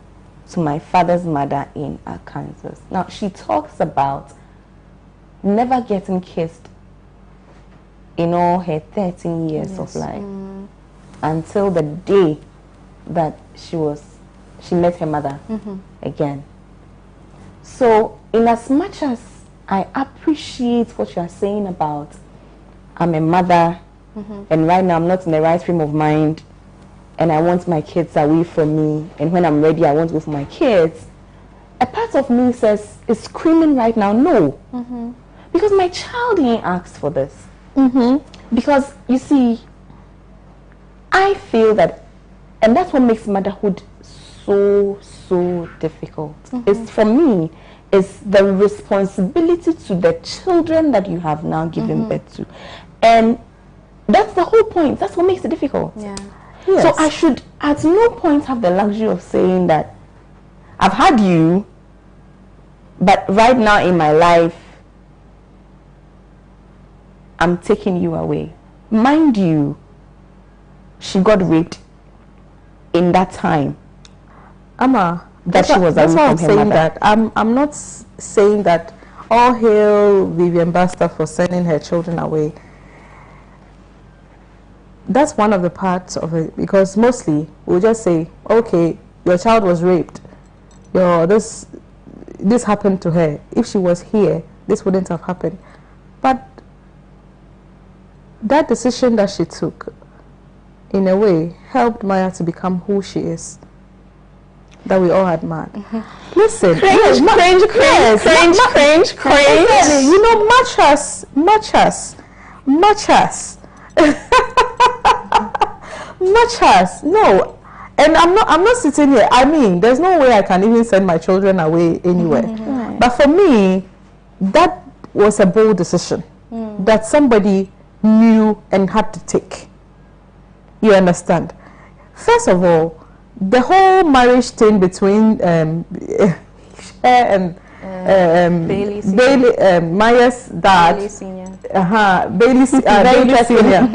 Speaker 2: to my father's mother in Arkansas. Now, she talks about never getting kissed in all her 13 years of life until the day that she met her mother again. So, in as much as I appreciate what you are saying about I'm a mother and right now I'm not in the right frame of mind and I want my kids away from me, and when I'm ready I want to go for my kids, a part of me is screaming right now, no. Because my child didn't ask for this. Because, you see, I feel that, and that's what makes motherhood so difficult. It's, for me, it's the responsibility to the children that you have now given birth to. And that's the whole point. That's what makes it difficult.
Speaker 4: Yeah.
Speaker 3: Yes.
Speaker 2: So I should at no point have the luxury of saying that I've had you, but right now in my life, I'm taking you away. Mind you, she got raped in that time.
Speaker 3: Amma,
Speaker 2: That she was
Speaker 3: that's
Speaker 2: away
Speaker 3: why I'm
Speaker 2: from her
Speaker 3: saying
Speaker 2: mother.
Speaker 3: that. I'm not saying that all hail Vivian Basta for sending her children away. That's one of the parts of it, because mostly we'll just say, okay, your child was raped. This happened to her. If she was here, this wouldn't have happened. But that decision that she took, in a way, helped Maya to become who she is, that we all admired. Listen,
Speaker 2: Cringe.
Speaker 3: You know, much as no, and I'm not sitting here. I mean, there's no way I can even send my children away anywhere. But for me, that was a bold decision that somebody knew and had to take. You understand? First of all, the whole marriage thing between and
Speaker 4: Bailey
Speaker 3: Maya's dad.
Speaker 4: Bailey Senior.
Speaker 3: Bailey Senior.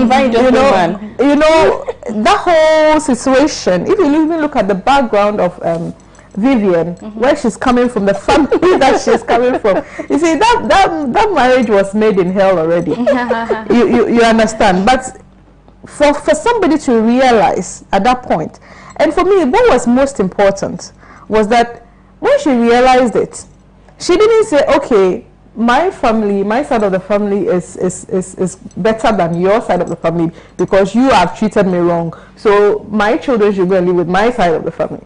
Speaker 3: You know, that whole situation, if you even look at the background of Vivian, where she's coming from, the family that she's coming from, you see, that marriage was made in hell already. you understand? But for somebody to realize at that point, and for me, what was most important was that when she realized it, she didn't say, okay, my family, my side of the family is better than your side of the family because you have treated me wrong, so my children should go and live with my side of the family.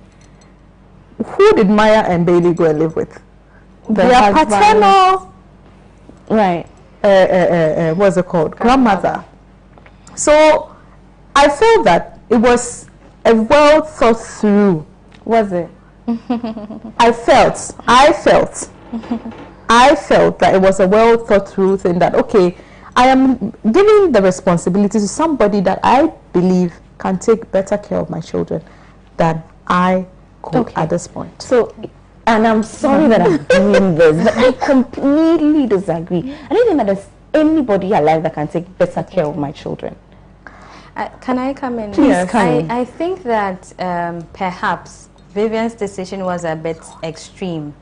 Speaker 3: Who did Maya and Bailey go and live with? Their paternal,
Speaker 2: right?
Speaker 3: What's it called? Grandmother. So I felt that it was a well thought through.
Speaker 2: Was it?
Speaker 3: I felt that it was a well thought through thing, that okay, I am giving the responsibility to somebody that I believe can take better care of my children than I could at this point.
Speaker 2: So And I'm sorry that I'm doing this, but I completely disagree. I don't think that there's anybody alive that can take better care of my children.
Speaker 4: Can I come in?
Speaker 2: Please come in.
Speaker 4: I think that perhaps Vivian's decision was a bit extreme.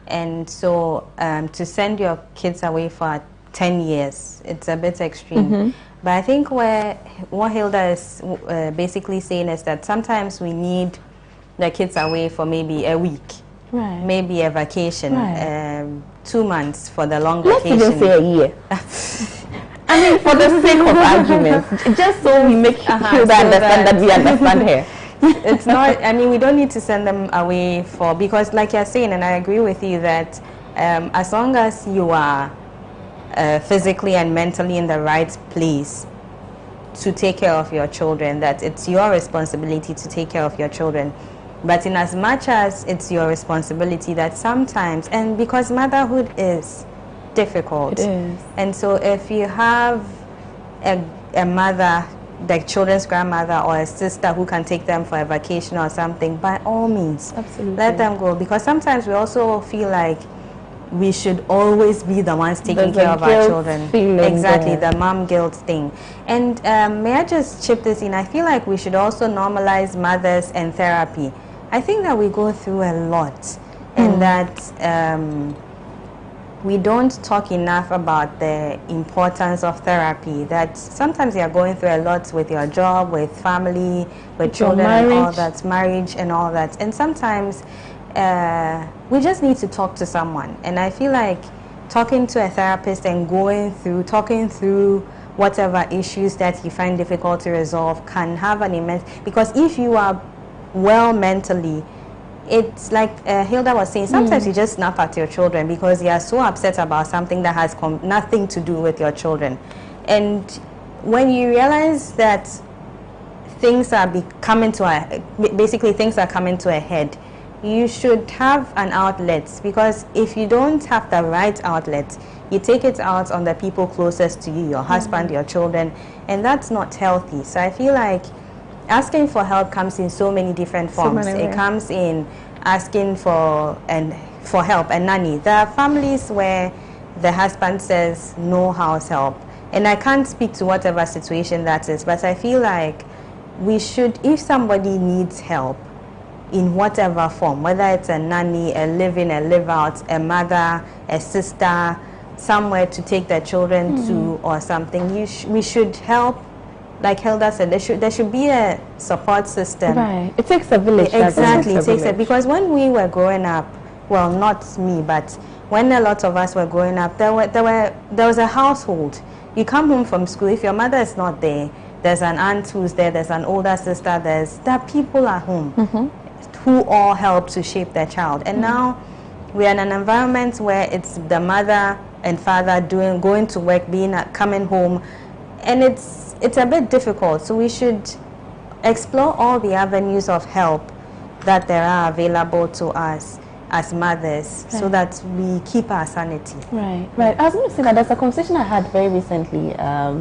Speaker 4: And so to send your kids away for 10 years, it's a bit extreme. But I think what Hilda is basically saying is that sometimes we need the kids away for maybe a week, maybe a vacation, 2 months for the long vacation.
Speaker 2: Let's even say a year. I mean, for the sake of arguments, just so we make Hilda understand that we understand her.
Speaker 4: It's not, I mean, we don't need to send them away because like you're saying, and I agree with you that as long as you are physically and mentally in the right place to take care of your children, that it's your responsibility to take care of your children. But in as much as it's your responsibility, that sometimes, and because motherhood is difficult,
Speaker 2: it is.
Speaker 4: And so if you have a mother, the children's grandmother or a sister who can take them for a vacation or something, by all means, let them go. Because sometimes we also feel like we should always be the ones taking care of our children. Exactly, the mom guilt thing. And may I just chip this in? I feel like we should also normalize mothers and therapy. I think that we go through a lot, and that we don't talk enough about the importance of therapy, that sometimes you're going through a lot with your job, with family, with children and all that, marriage and all that. And sometimes we just need to talk to someone. And I feel like talking to a therapist and talking through whatever issues that you find difficult to resolve can have an immense, because if you are well mentally, it's like Hilda was saying, sometimes you just snap at your children because you are so upset about something that has nothing to do with your children. And when you realize that things are coming to a head, you should have an outlet, because if you don't have the right outlet, you take it out on the people closest to you, your husband, your children, and that's not healthy. So I feel like asking for help comes in so many different forms. It comes in asking for help, and nanny. There are families where the husband says no house help, and I can't speak to whatever situation that is, but I feel like we should, if somebody needs help in whatever form, whether it's a nanny, a live-in, a live-out, a mother, a sister, somewhere to take their children to or something, we should help. Like Hilda said, there should be a support system.
Speaker 2: Right. It takes a village.
Speaker 4: Exactly. It takes because when we were growing up, well, not me, but when a lot of us were growing up, there was a household. You come home from school, if your mother is not there, there's an aunt who's there, there's an older sister, there are people at home who all help to shape their child. And now we're in an environment where it's the mother and father going to work, coming home, and it's a bit difficult. So we should explore all the avenues of help that there are available to us as mothers, so that we keep our sanity.
Speaker 2: Right. I was going to say that there's a conversation I had very recently, I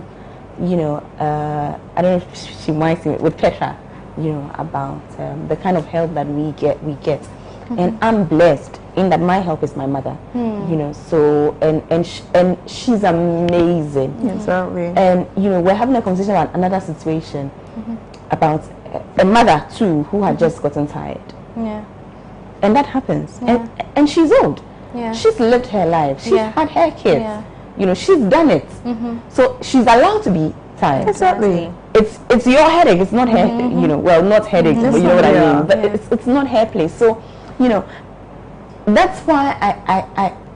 Speaker 2: don't know if she might see it, with Petra, about the kind of help that we get. And I'm blessed in that my help is my mother, so and she's amazing.
Speaker 3: Exactly.
Speaker 2: And we're having a conversation about another situation about a mother too who had just gotten tired.
Speaker 4: Yeah.
Speaker 2: And that happens. Yeah. And she's old. Yeah. She's lived her life. She's had her kids. Yeah. She's done it. So she's allowed to be tired.
Speaker 3: Exactly.
Speaker 2: It's your headache. It's not her. Well, not headache, but you know what I mean. But it's not her place. So that's why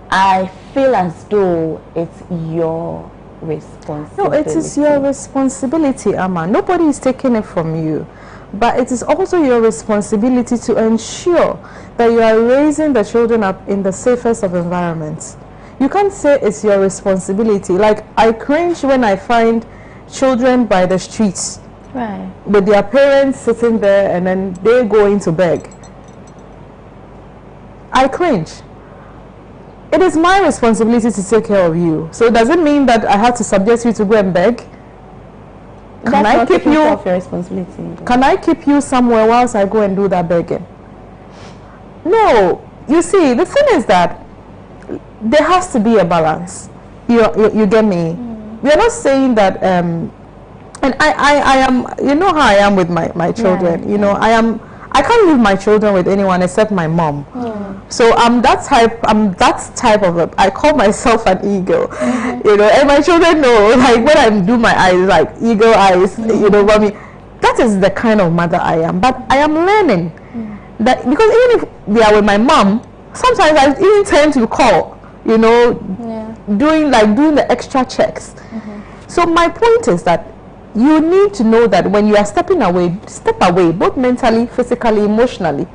Speaker 2: I feel as though it's your responsibility.
Speaker 3: No, it is your responsibility, Amma. Nobody is taking it from you. But it is also your responsibility to ensure that you are raising the children up in the safest of environments. You can't say it's your responsibility. Like, I cringe when I find children by the streets with their parents sitting there and then they going to beg. I cringe. It is my responsibility to take care of you. So does it mean that I have to subject you to go and beg? Can I keep you
Speaker 2: off your responsibility?
Speaker 3: Can I keep you somewhere whilst I go and do that begging? No. you see, the thing is that there has to be a balance. You get me? We are not saying that, and I am, you know how I am with my children. You know, I can't leave my children with anyone except my mom. So I'm that type of I call myself an eagle. You know, and my children know, like when I do my eyes, like eagle eyes, you know what I mean? That is the kind of mother I am. But I am learning that, because even if they are with my mom, sometimes I even tend to call, you know, doing the extra checks. So my point is that you need to know that when you are stepping away, step away, both mentally, physically, emotionally.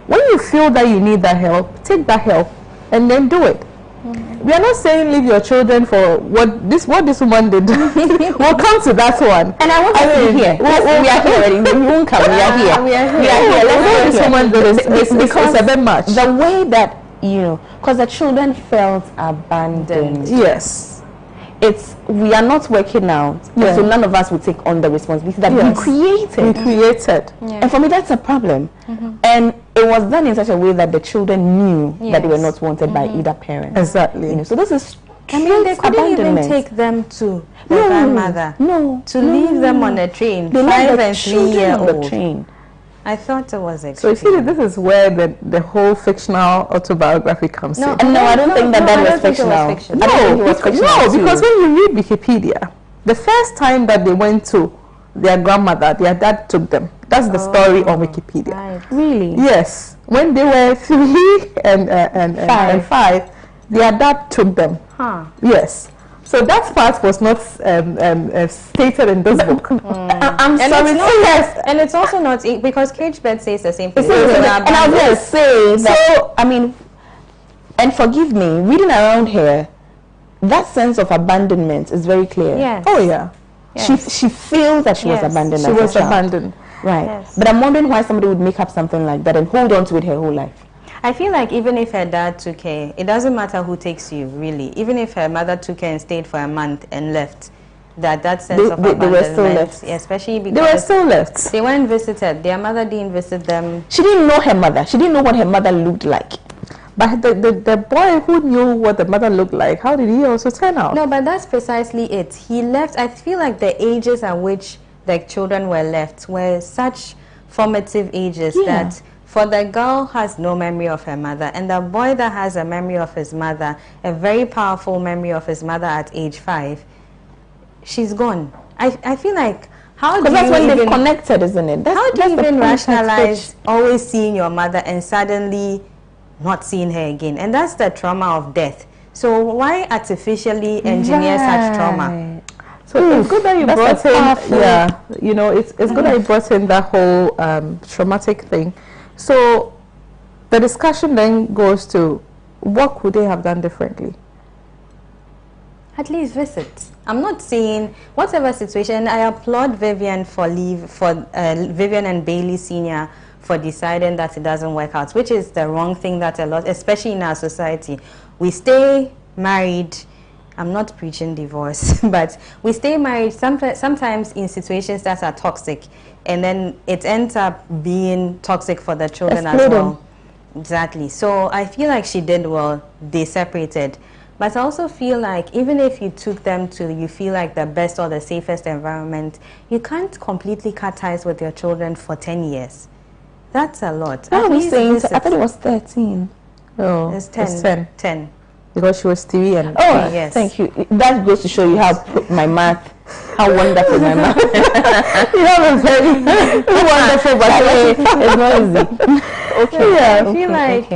Speaker 3: When you feel that you need that help, take that help and then do it. We are not saying leave your children for what this woman did. We'll come to that one.
Speaker 2: And I want to be here. We are here already. We won't come. We are here. We are here.
Speaker 3: What this woman did is because it's a bit much.
Speaker 2: The way that, you know, because the children felt abandoned.
Speaker 3: Yes.
Speaker 2: We are not working out, so none of us will take on the responsibility that we created. And for me, that's a problem. And it was done in such a way that the children knew that they were not wanted by either parent.
Speaker 3: Exactly.
Speaker 2: You know, so this is,
Speaker 4: I mean, they couldn't even take them to their grandmother. To leave them on a train.
Speaker 2: They 5 and 3 years old. The train.
Speaker 4: I thought it was
Speaker 3: extreme. So you see, this is where the whole fictional autobiography comes in.
Speaker 2: No, I don't think that was fictional.
Speaker 3: No, because when you read Wikipedia, the first time that they went to their grandmother, their dad took them. That's the story on Wikipedia.
Speaker 2: Right. Really?
Speaker 3: Yes. When they were 3 and 5, their dad took them. Yes. So that part was not stated in this book.
Speaker 4: I'm sorry. And it's also not, because Cage Bird says the same thing.
Speaker 2: And I was going to say that, so, I mean, and forgive me, reading around here, that sense of abandonment is very clear.
Speaker 4: Yes.
Speaker 3: Oh, yeah.
Speaker 2: Yes. She feels that she was abandoned.
Speaker 3: She was abandoned.
Speaker 2: Right. Yes. But I'm wondering why somebody would make up something like that and hold on to it her whole life.
Speaker 4: I feel like even if her dad took her, it doesn't matter who takes you, really. Even if her mother took her and stayed for a month and left, that sense of abandonment,
Speaker 2: they were still left.
Speaker 4: Especially because
Speaker 3: they were still left.
Speaker 4: They weren't visited. Their mother didn't visit them.
Speaker 2: She didn't know her mother. She didn't know what her mother looked like.
Speaker 3: But the boy who knew what the mother looked like, how did he also turn out?
Speaker 4: No, but that's precisely it. He left. I feel like the ages at which the children were left were such formative ages that for the girl has no memory of her mother, and the boy that has a memory of his mother, a very powerful memory of his mother at age 5, she's gone. I feel like, how do you
Speaker 2: that's when they've connected, isn't it?
Speaker 4: How do you even rationalize always seeing your mother and suddenly not seeing her again? And that's the trauma of death. So why artificially engineer such trauma?
Speaker 3: So it's good that you brought in, you know, it's good that you brought in that whole traumatic thing. So the discussion then goes to, what could they have done differently?
Speaker 4: At least visit. I'm not saying whatever situation. I applaud Vivian Vivian and Bailey Senior for deciding that it doesn't work out, which is the wrong thing that a lot, especially in our society, we stay married. I'm not preaching divorce, but we stay married sometimes in situations that are toxic, and then it ends up being toxic for the children as well. Exactly. So I feel like she did well. They separated. But I also feel like even if you took them to, you feel like the best or the safest environment, you can't completely cut ties with your children for 10 years. That's a lot.
Speaker 2: I thought it was 13.
Speaker 3: No,
Speaker 4: it's 10.
Speaker 3: It's 10.
Speaker 4: 10.
Speaker 3: Because she was 3 and...
Speaker 2: Oh, yes. Thank you. That goes to show you how my math, how wonderful my math.
Speaker 3: You have a very wonderful, but
Speaker 2: it's not easy.
Speaker 4: Okay. Yeah, I feel like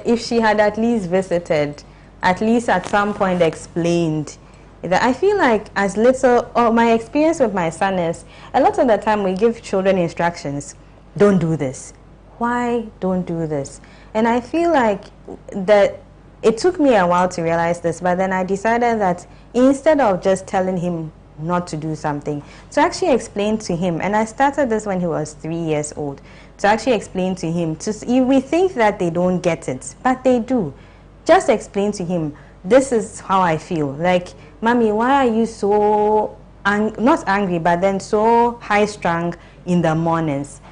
Speaker 4: if she had at least visited, at least at some point explained, that I feel like as little, or my experience with my son is, a lot of the time we give children instructions, don't do this. Why don't do this? And I feel like that it took me a while to realize this, but then I decided that instead of just telling him not to do something, to actually explain to him, and I started this when he was 3 years old, to actually explain to him, we think that they don't get it, but they do. Just explain to him, this is how I feel. Like, Mommy, why are you so, not angry, but then so high-strung in the mornings?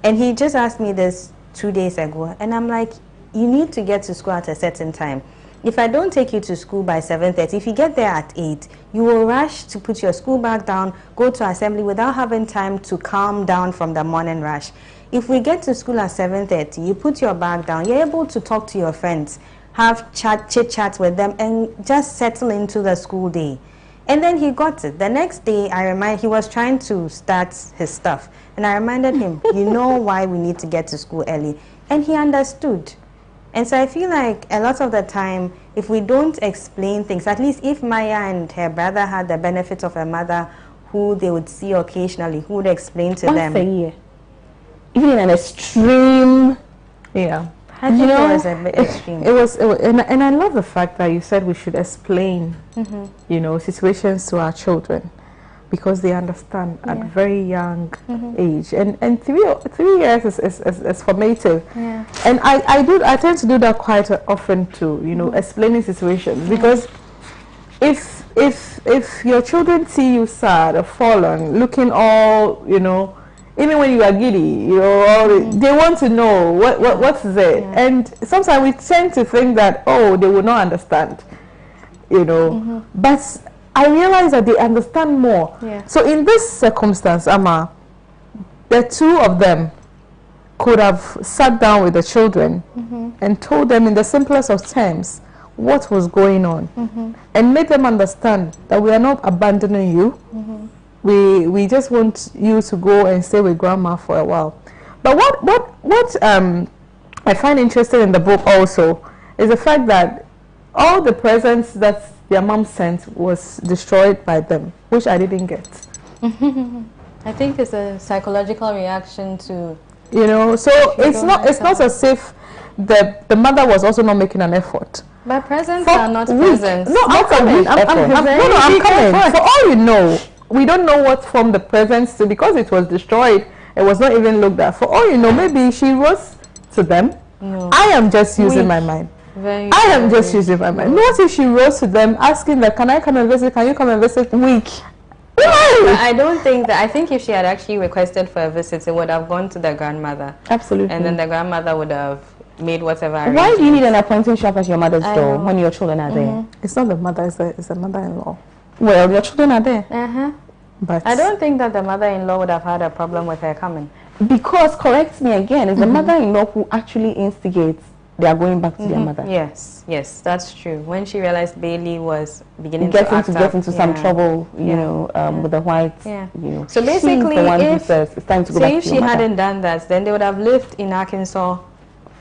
Speaker 4: And he just asked me this 2 days ago, and I'm like, you need to get to school at a certain time. If I don't take you to school by 7:30, if you get there at 8, you will rush to put your school bag down, go to assembly without having time to calm down from the morning rush. If we get to school at 7:30, you put your bag down, you're able to talk to your friends, have chit chat with them, and just settle into the school day. And then he got it. The next day, he was trying to start his stuff. And I reminded him, you know why we need to get to school early. And he understood. And so I feel like a lot of the time, if we don't explain things, at least if Maya and her brother had the benefit of a mother who they would see occasionally, who would explain to them.
Speaker 2: Once a year. Even in an extreme...
Speaker 3: Yeah.
Speaker 4: I think it was a bit extreme.
Speaker 3: It was and I love the fact that you said we should explain, you know, situations to our children, because they understand at very young age, and 3 years is formative.
Speaker 4: Yeah.
Speaker 3: And I tend to do that quite often too, you know, explaining situations, because if your children see you sad or fallen, looking all, you know, even when you are giddy, you know, they want to know what's there. Yeah. And sometimes we tend to think that, oh, they will not understand, you know. But I realize that they understand more.
Speaker 4: Yeah.
Speaker 3: So in this circumstance, Amma, the two of them could have sat down with the children and told them in the simplest of terms what was going on, and made them understand that we are not abandoning you. We just want you to go and stay with grandma for a while. But what I find interesting in the book also is the fact that all the presents that their mom sent was destroyed by them, which I didn't get.
Speaker 4: I think it's a psychological reaction to,
Speaker 3: you know, so it's not as if the mother was also not making an effort.
Speaker 4: But presents are not presents.
Speaker 3: No, I'm coming. I'm coming. For all you know, we don't know what form the presents to, because it was destroyed. It was not even looked at. For all you know, maybe she was to them.
Speaker 4: No.
Speaker 3: I am just using my mind. I am just using my mind. What if she rose to them asking that, can I come and visit? Can you come and visit? Weak.
Speaker 4: I don't think that. I think if she had actually requested for a visit, it would have gone to the grandmother.
Speaker 2: Absolutely.
Speaker 4: And then the grandmother would have made whatever.
Speaker 2: Why do you need an appointing shop at your mother's door when your children are there?
Speaker 3: It's not the mother, it's the mother-in-law.
Speaker 2: Well, your children are there.
Speaker 3: But
Speaker 4: I don't think that the mother-in-law would have had a problem with her coming.
Speaker 2: Because, correct me again, it's the mother-in-law who actually instigates they are going back to their mother.
Speaker 4: Yes, that's true. When she realized Bailey was beginning
Speaker 2: to get into some trouble, you know, with the whites, you know.
Speaker 4: So basically,
Speaker 2: the one who says it's time to go back to
Speaker 4: if she hadn't done that, then they would have lived in Arkansas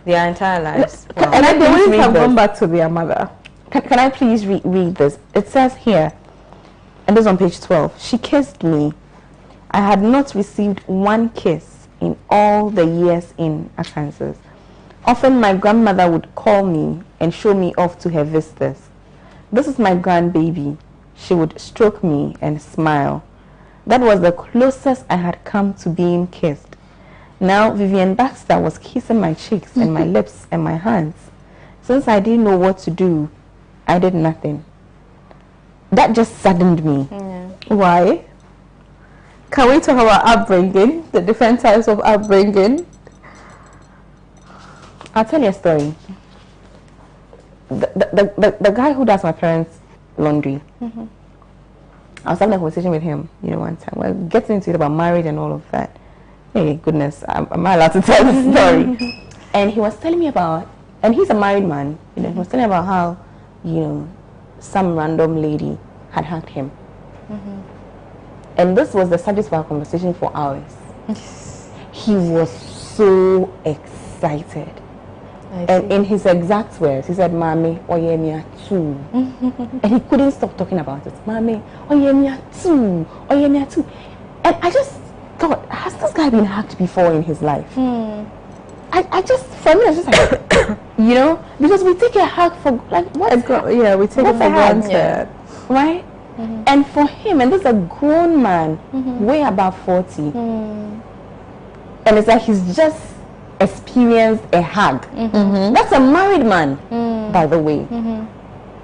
Speaker 4: their entire lives.
Speaker 3: And then they wouldn't have gone back to their mother.
Speaker 2: Can I please read this? It says here, and this is on page 12. She kissed me. I had not received one kiss in all the years in Arkansas. Often my grandmother would call me and show me off to her visitors. This is my grandbaby. She would stroke me and smile. That was the closest I had come to being kissed. Now Vivian Baxter was kissing my cheeks and my lips and my hands. Since I didn't know what to do, I did nothing. That just saddened me.
Speaker 3: Why? Can we talk about upbringing, the different types of upbringing?
Speaker 2: I'll tell you a story. The guy who does my parents' laundry, I was having a conversation with him, you know, one time. We're getting into it about marriage and all of that. Hey, goodness, am I allowed to tell the story? And he was telling me about, and he's a married man, you know, he was telling me about how, you know, some random lady had hugged him. And this was the subject of our conversation for hours. He was so excited. And in his exact words, he said, Mommy, oye mia too. And he couldn't stop talking about it. Mommy, oye mia too. Oye mia too. And I just thought, has this guy been hugged before in his life? I just, for me, I was just like, you know, because we take a hug for, like, what?
Speaker 3: Yeah, we take it for granted.
Speaker 2: Right? And for him, and this is a grown man, way above 40. And it's like he's just experienced a hug. That's a married man, by the way.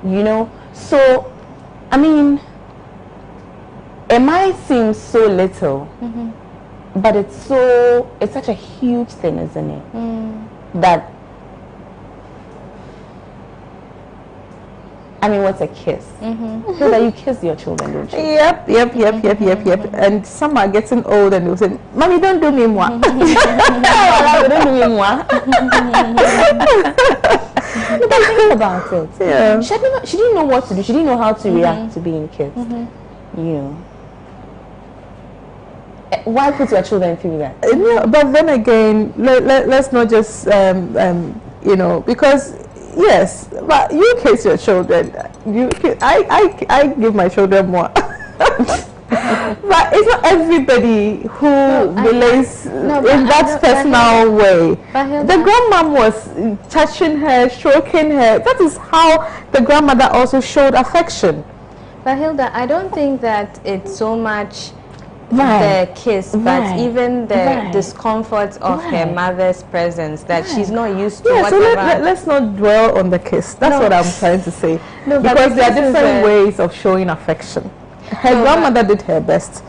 Speaker 2: You know? So, I mean, it might seem so little, but it's such a huge thing, isn't it? That I mean, what's a kiss? So that you kiss your children, don't you?
Speaker 3: Yep. And some are getting old and they'll say, "Mommy, don't do me moi."
Speaker 2: Don't do me moi. But think about it.
Speaker 3: Yeah.
Speaker 2: She didn't know what to do. She didn't know how to react to being kissed. You know. Why put your children through that?
Speaker 3: Yeah, but then again, let's not just you know, because yes, but you kiss your children. I give my children more. But it's not everybody who relates in that personal way. The grandmom was touching her, stroking her. That is how the grandmother also showed affection.
Speaker 4: But Hilda, I don't think that it's so much the kiss, but even the discomfort of her mother's presence, that she's not used to.
Speaker 3: Yeah, so let's not dwell on the kiss. That's what I'm trying to say. Because there are different ways of showing affection. Her grandmother did her best.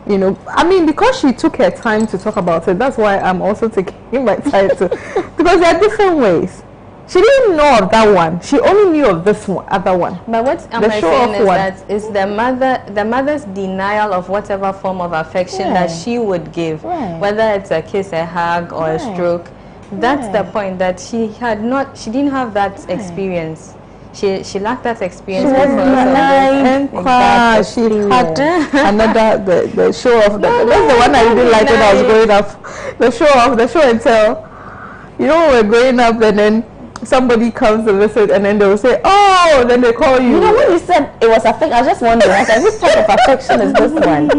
Speaker 3: You know, I mean, because she took her time to talk about it, that's why I'm also taking my time to, because there are different ways. She didn't know of that one. She only knew of this other one.
Speaker 4: But what I'm saying is that is the mother's denial of whatever form of affection that she would give, whether it's a kiss, a hug, or a stroke. That's the point, that she didn't have that experience. She lacked that experience.
Speaker 3: She had another the show off. That's the one I didn't like when I was growing up. The show off, the show and tell. You know, when we're growing up, and then somebody comes to visit, and then they will say, "Oh," then they call you.
Speaker 2: You know, when you said it was affection, I was just wondering, I said, which type of affection is this one?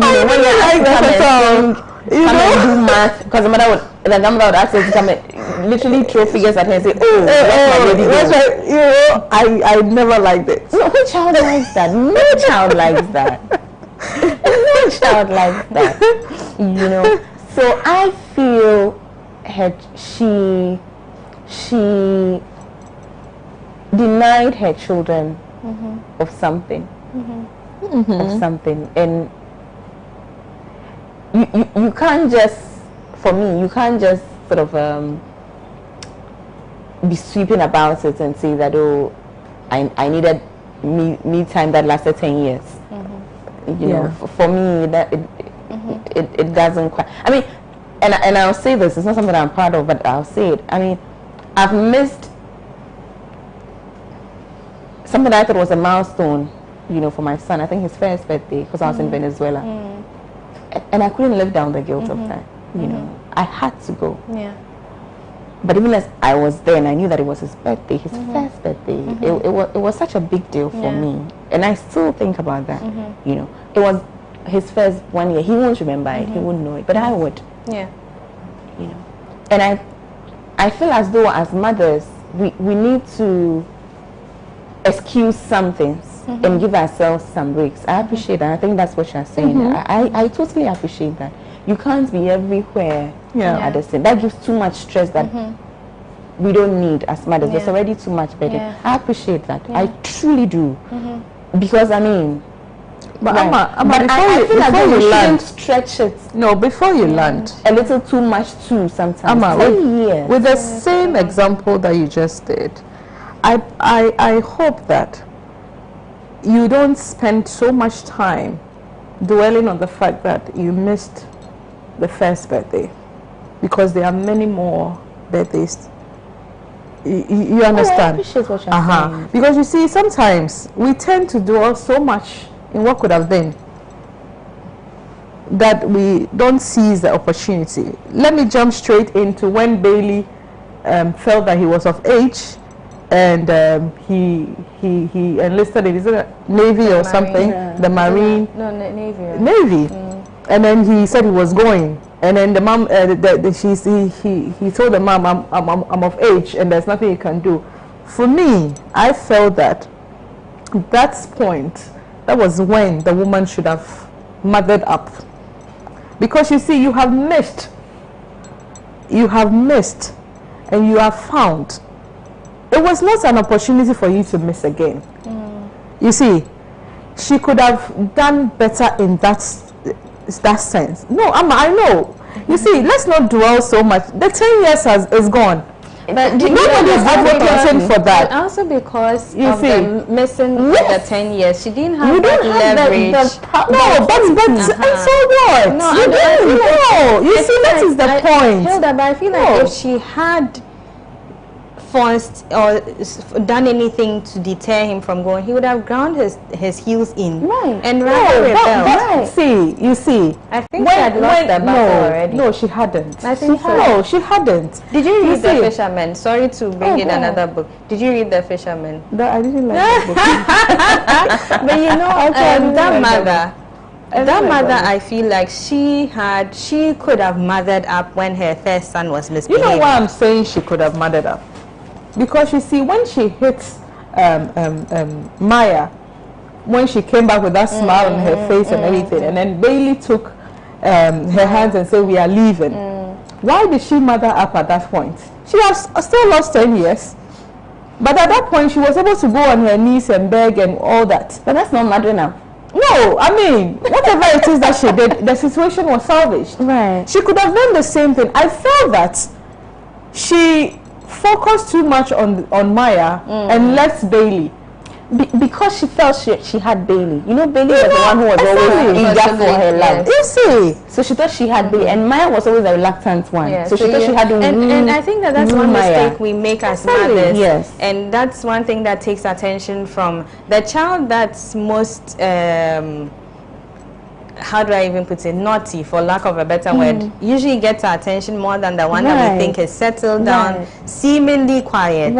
Speaker 3: I really like that at all. You know,
Speaker 2: do math, because the grandmother would ask her to come and literally throw figures at her and say, "Oh,
Speaker 3: that's right." You know, I never liked it.
Speaker 2: No, who child likes that? No child likes that. No child likes that. You know, so I feel she denied her children of something, and you can't just, for me, you can't just sort of be sweeping about it and say that, oh, I needed me time that lasted 10 years. You know, for me, that it doesn't quite. I mean, and I'll say this, it's not something I'm proud of, but I'll say it. I mean, I've missed something I thought was a milestone, you know, for my son. I think his first birthday, because I was in Venezuela. And I couldn't live down the guilt of that, you know. I had to go. Yeah. But even as I was there and I knew that it was his birthday, his first birthday, it was such a big deal for me. And I still think about that, you know. It was his first 1 year. He won't remember it, he won't know it, but I would. Yeah. You know. And I feel as though as mothers, we need to excuse some things and give ourselves some breaks. I appreciate that. I think that's what you're saying. I totally appreciate that. You can't be everywhere at the same. That gives too much stress that we don't need as mothers. There's already too much burden. I appreciate that. I truly do. Because I mean,
Speaker 3: but Amma, before you land,
Speaker 2: stretch it.
Speaker 3: No, before you land,
Speaker 2: a little too much too sometimes.
Speaker 3: Amma, with the same example that you just did, I hope that you don't spend so much time dwelling on the fact that you missed the first birthday, because there are many more birthdays. You understand?
Speaker 2: I appreciate what you're saying.
Speaker 3: Because you see, sometimes we tend to dwell so much in what could have been that we don't seize the opportunity. Let me jump straight into when Bailey felt that he was of age, and he enlisted in the Navy or something, the Marine.
Speaker 4: No, Navy.
Speaker 3: Navy. And then he said he was going, and then the mom, he told the mom, I'm of age, and there's nothing he can do. For me, I felt that that's point. That was when the woman should have mothered up, because you see, you have missed, and you have found. It was not an opportunity for you to miss again. You see, she could have done better in that sense. No, I know. You see, let's not dwell so much. The 10 years is gone.
Speaker 4: But
Speaker 3: nobody's advocating for that.
Speaker 4: But also because
Speaker 3: you
Speaker 4: of
Speaker 3: see,
Speaker 4: the missing the 10 years, she didn't have that leverage.
Speaker 3: No, but and so what?
Speaker 4: No,
Speaker 3: you didn't. No, you see, that is the point.
Speaker 4: Hilda, but I feel like if she had forced or done anything to deter him from going, he would have ground his heels in.
Speaker 2: Right.
Speaker 4: And rather rebel.
Speaker 3: Right. See, you see.
Speaker 4: I think she had lost the battle already.
Speaker 3: No, she hadn't.
Speaker 4: I think so.
Speaker 3: No, she hadn't.
Speaker 4: Did you read The Fisherman? Sorry to bring in another book. Did you read The Fisherman?
Speaker 3: No, I didn't like that book.
Speaker 4: But you know, that mother, I feel like she could have mothered up when her first son was misbehaving.
Speaker 3: You know why I'm saying she could have mothered up? Because you see, when she hit Maya, when she came back with that smile on her face and everything, and then Bailey took her hands and said, "We are leaving." Why did she mother up at that point? She has still lost 10 years. But at that point, she was able to go on her knees and beg and all that.
Speaker 2: But that's not mothering up.
Speaker 3: No, I mean, whatever it is that she did, the situation was salvaged.
Speaker 2: Right.
Speaker 3: She could have done the same thing. I felt that she focused too much on Maya and left Bailey.
Speaker 2: Because she felt she had Bailey. You know, Bailey was the one who was always eager for her love.
Speaker 3: You see.
Speaker 2: So she thought she had Bailey. And Maya was always a reluctant one.
Speaker 4: Yeah,
Speaker 2: so she thought she had to
Speaker 4: and I think that's one mistake we make as mothers.
Speaker 2: Yes.
Speaker 4: And that's one thing that takes attention from the child that's most... how do I even put it, naughty, for lack of a better word, usually gets our attention more than the one that we think is settled down, seemingly quiet.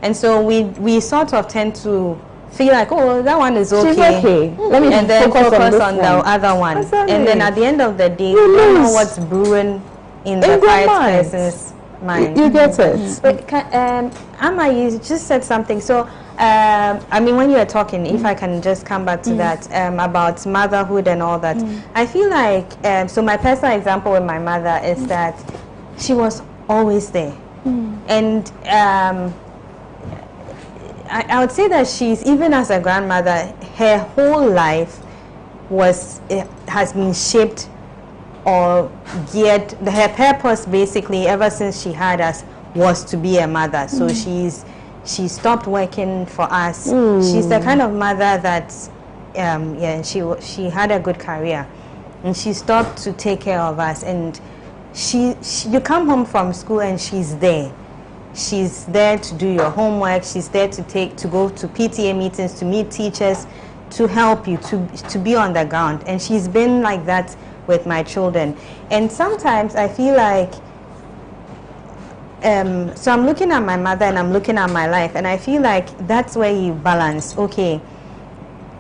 Speaker 4: And so we sort of tend to feel like, oh, that one is okay.
Speaker 2: She's okay. Let me
Speaker 4: and then focus on the other one.
Speaker 3: Exactly.
Speaker 4: And then at the end of the day, we don't know what's brewing in the quiet person's mind.
Speaker 3: You get it.
Speaker 4: But Amma, you just said something. So, I mean, when you were talking, if I can just come back to that, about motherhood and all that, I feel like, so my personal example with my mother is that she was always there. And I would say that she's, even as a grandmother, her whole life has been shaped or geared, her purpose basically ever since she had us was to be a mother. So she stopped working for us. She's the kind of mother that she had a good career and she stopped to take care of us. And you come home from school and she's there. She's there to do your homework. She's there to go to PTA meetings, to meet teachers, to help you, to be on the ground. And she's been like that with my children. And sometimes I feel like, so I'm looking at my mother and I'm looking at my life, and I feel like that's where you balance. Okay,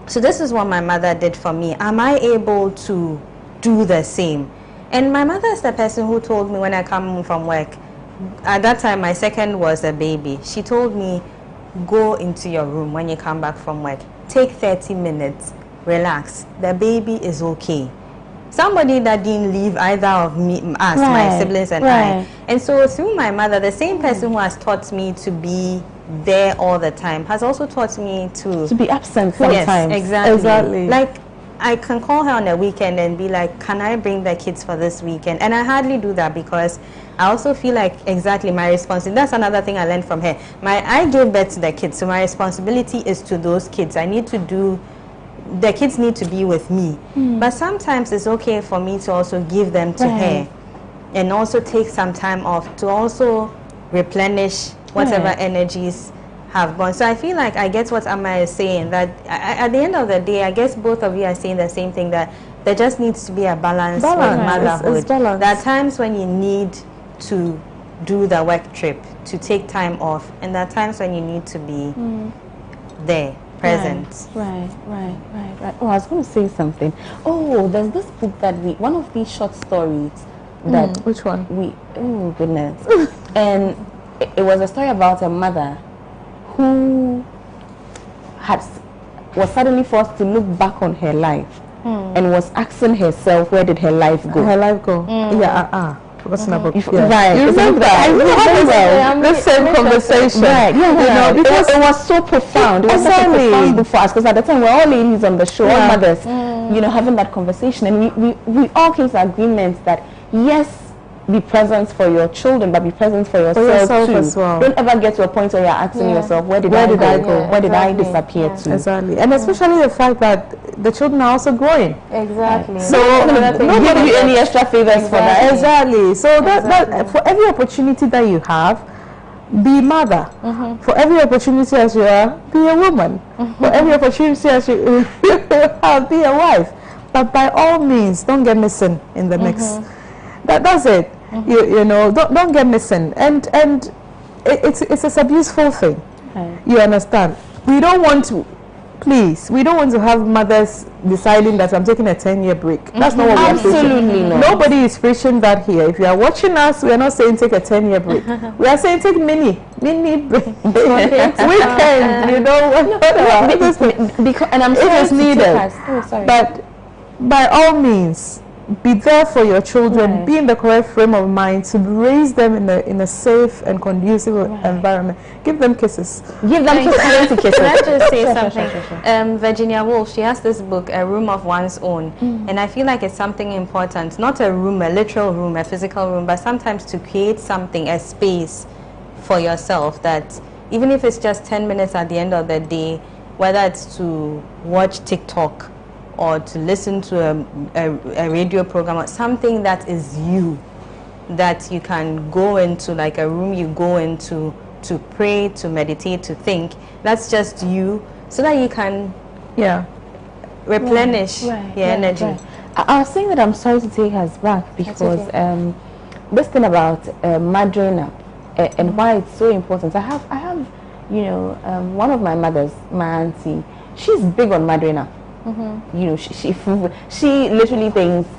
Speaker 4: so this is what my mother did for me. Am I able to do the same? And my mother is the person who told me when I come home from work, at that time my second was a baby, she told me, go into your room when you come back from work, take 30 minutes, relax, the baby is okay. Somebody that didn't leave either of us, my siblings and I. And so through my mother, the same person who has taught me to be there all the time has also taught me to
Speaker 2: be absent sometimes.
Speaker 4: Yes, exactly. Like, I can call her on a weekend and be like, can I bring the kids for this weekend? And I hardly do that because I also feel like exactly my responsibility. That's another thing I learned from her. I gave birth to the kids, so my responsibility is to those kids. I need to do, the kids need to be with me. But sometimes it's okay for me to also give them to her and also take some time off to also replenish whatever energies have gone. So I feel like I get what Amma is saying, that at the end of the day, I guess both of you are saying the same thing, that there just needs to be a balance with motherhood. There are times when you need to do the work trip, to take time off, and there are times when you need to be there, present.
Speaker 2: Right. Oh, I was going to say something. Oh, there's this book that one of these short stories that
Speaker 3: which one?
Speaker 2: Oh goodness. And it was a story about a mother who was suddenly forced to look back on her life and was asking herself, where did her life go?
Speaker 3: Forgotten about
Speaker 2: Right.
Speaker 3: You remember that? I remember well. The same conversation.
Speaker 2: Right. Yeah.
Speaker 3: You know, because
Speaker 2: it was so profound. It was such a profound book for us, because at the time we're all ladies on the show, all mothers, you know, having that conversation, and we all came to agreement that yes, be present for your children, but be present for yourself, too.
Speaker 3: As well.
Speaker 2: Don't ever get to a point where you're asking yourself, where did I go? Where did I disappear to?
Speaker 3: Exactly. And especially the fact that the children are also growing.
Speaker 4: Exactly.
Speaker 2: So nobody give you any extra favors for that.
Speaker 3: Exactly. So that for every opportunity that you have, be mother. For every opportunity as you are, be a woman. For every opportunity as you have, be a wife. But by all means, don't get missing in the mix. That's it. You know, don't get missing. And it's a beautiful thing. You understand? We don't want to. Please, we don't want to have mothers deciding that I'm taking a 10-year break. That's not what we are preaching.
Speaker 2: Absolutely not.
Speaker 3: Nobody is preaching that here. If you are watching us, we are not saying take a 10-year break. We are saying take mini break. Weekend, you know,
Speaker 2: because, and I'm
Speaker 3: it is needed.
Speaker 2: sorry.
Speaker 3: But by all means, be there for your children. Be in the correct frame of mind to raise them in a safe and conducive environment. Give them kisses.
Speaker 2: Give them kisses.
Speaker 4: Can I just say something? Virginia Woolf, she has this book, A Room of One's Own, and I feel like it's something important. Not a room, a literal room, a physical room, but sometimes to create something, a space for yourself that even if it's just 10 minutes at the end of the day, whether it's to watch TikTok or to listen to a radio program or something that is you, that you can go into, like a room you go into to pray, to meditate, to think. That's just you, so that you can replenish your energy.
Speaker 2: I was saying that I'm sorry to take us back because this thing about mothering up and why it's so important. I have you know, one of my mothers, my auntie, she's big on mothering up. You know, she literally thinks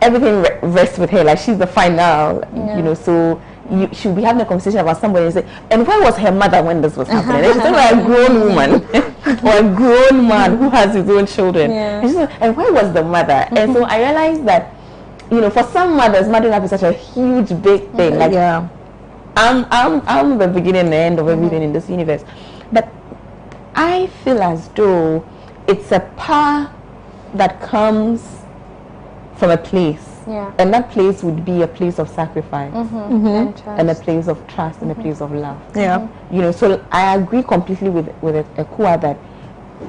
Speaker 2: everything rests with her. Like she's the final, you know. So she'll be having a conversation about somebody and say, "And where was her mother when this was happening?" And she's like a grown woman or a grown man who has his own children. And she's like, "And where was the mother?" And so I realized that, you know, for some mothers, mothering up is such a huge, big thing. Like, I'm the beginning and the end of everything in this universe. But I feel as though it's a power that comes from a place, and that place would be a place of sacrifice, and a place of trust, and a place of love. You know, so I agree completely with Ekua that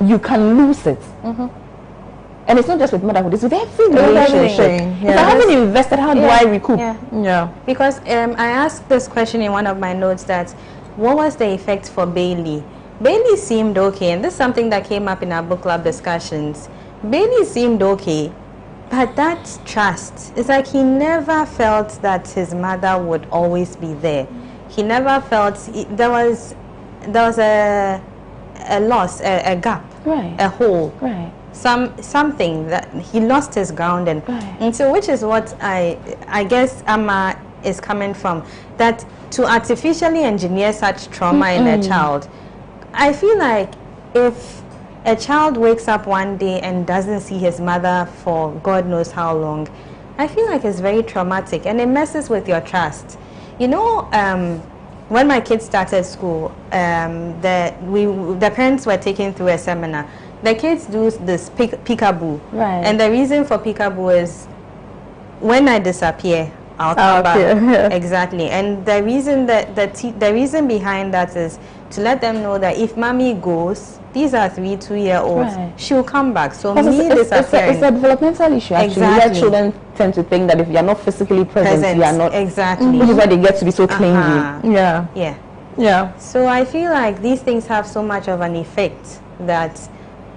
Speaker 2: you can lose it, and it's not just with motherhood; it's with every relationship. If I haven't invested, how do I recoup?
Speaker 4: Because I asked this question in one of my notes, that what was the effect for Bailey? Bailey seemed okay, and this is something that came up in our book club discussions. Bailey seemed okay, but that trust, it's like he never felt that his mother would always be there. He never felt there was a loss, a gap, a hole, something that he lost his ground in. And so, which is what I guess Amma is coming from, that to artificially engineer such trauma in a child. I feel like if a child wakes up one day and doesn't see his mother for God knows how long, I feel like it's very traumatic, and it messes with your trust. You know, when my kids started school, the parents were taken through a seminar. The kids do this peekaboo, and the reason for peekaboo is when I disappear, I'll come back. Exactly, and the reason that the reason behind that is to let them know that if mommy goes, these are 2-year-olds, she'll come back. So me disappearing,
Speaker 2: it's a developmental issue. Actually, where children tend to think that if you are not physically present, you are not. This is why they get to be so clingy.
Speaker 3: So
Speaker 2: I
Speaker 4: feel like these things have so much of an effect that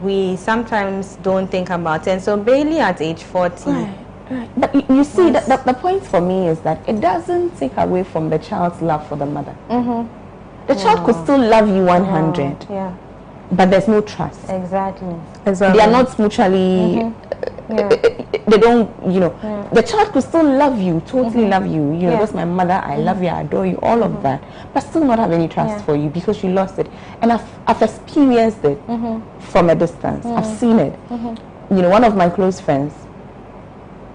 Speaker 4: we sometimes don't think about. And so Bailey at age 40.
Speaker 2: But you see, the point for me is that it doesn't take away from the child's love for the mother. The child could still love you 100, but there's no trust.
Speaker 4: Exactly.
Speaker 2: They are not mutually. They don't, you know. The child could still love you, totally love you. You know, that's my mother. I love you. I adore you. All of that, but still not have any trust for you because you lost it. And I've experienced it from a distance. I've seen it. You know, one of my close friends,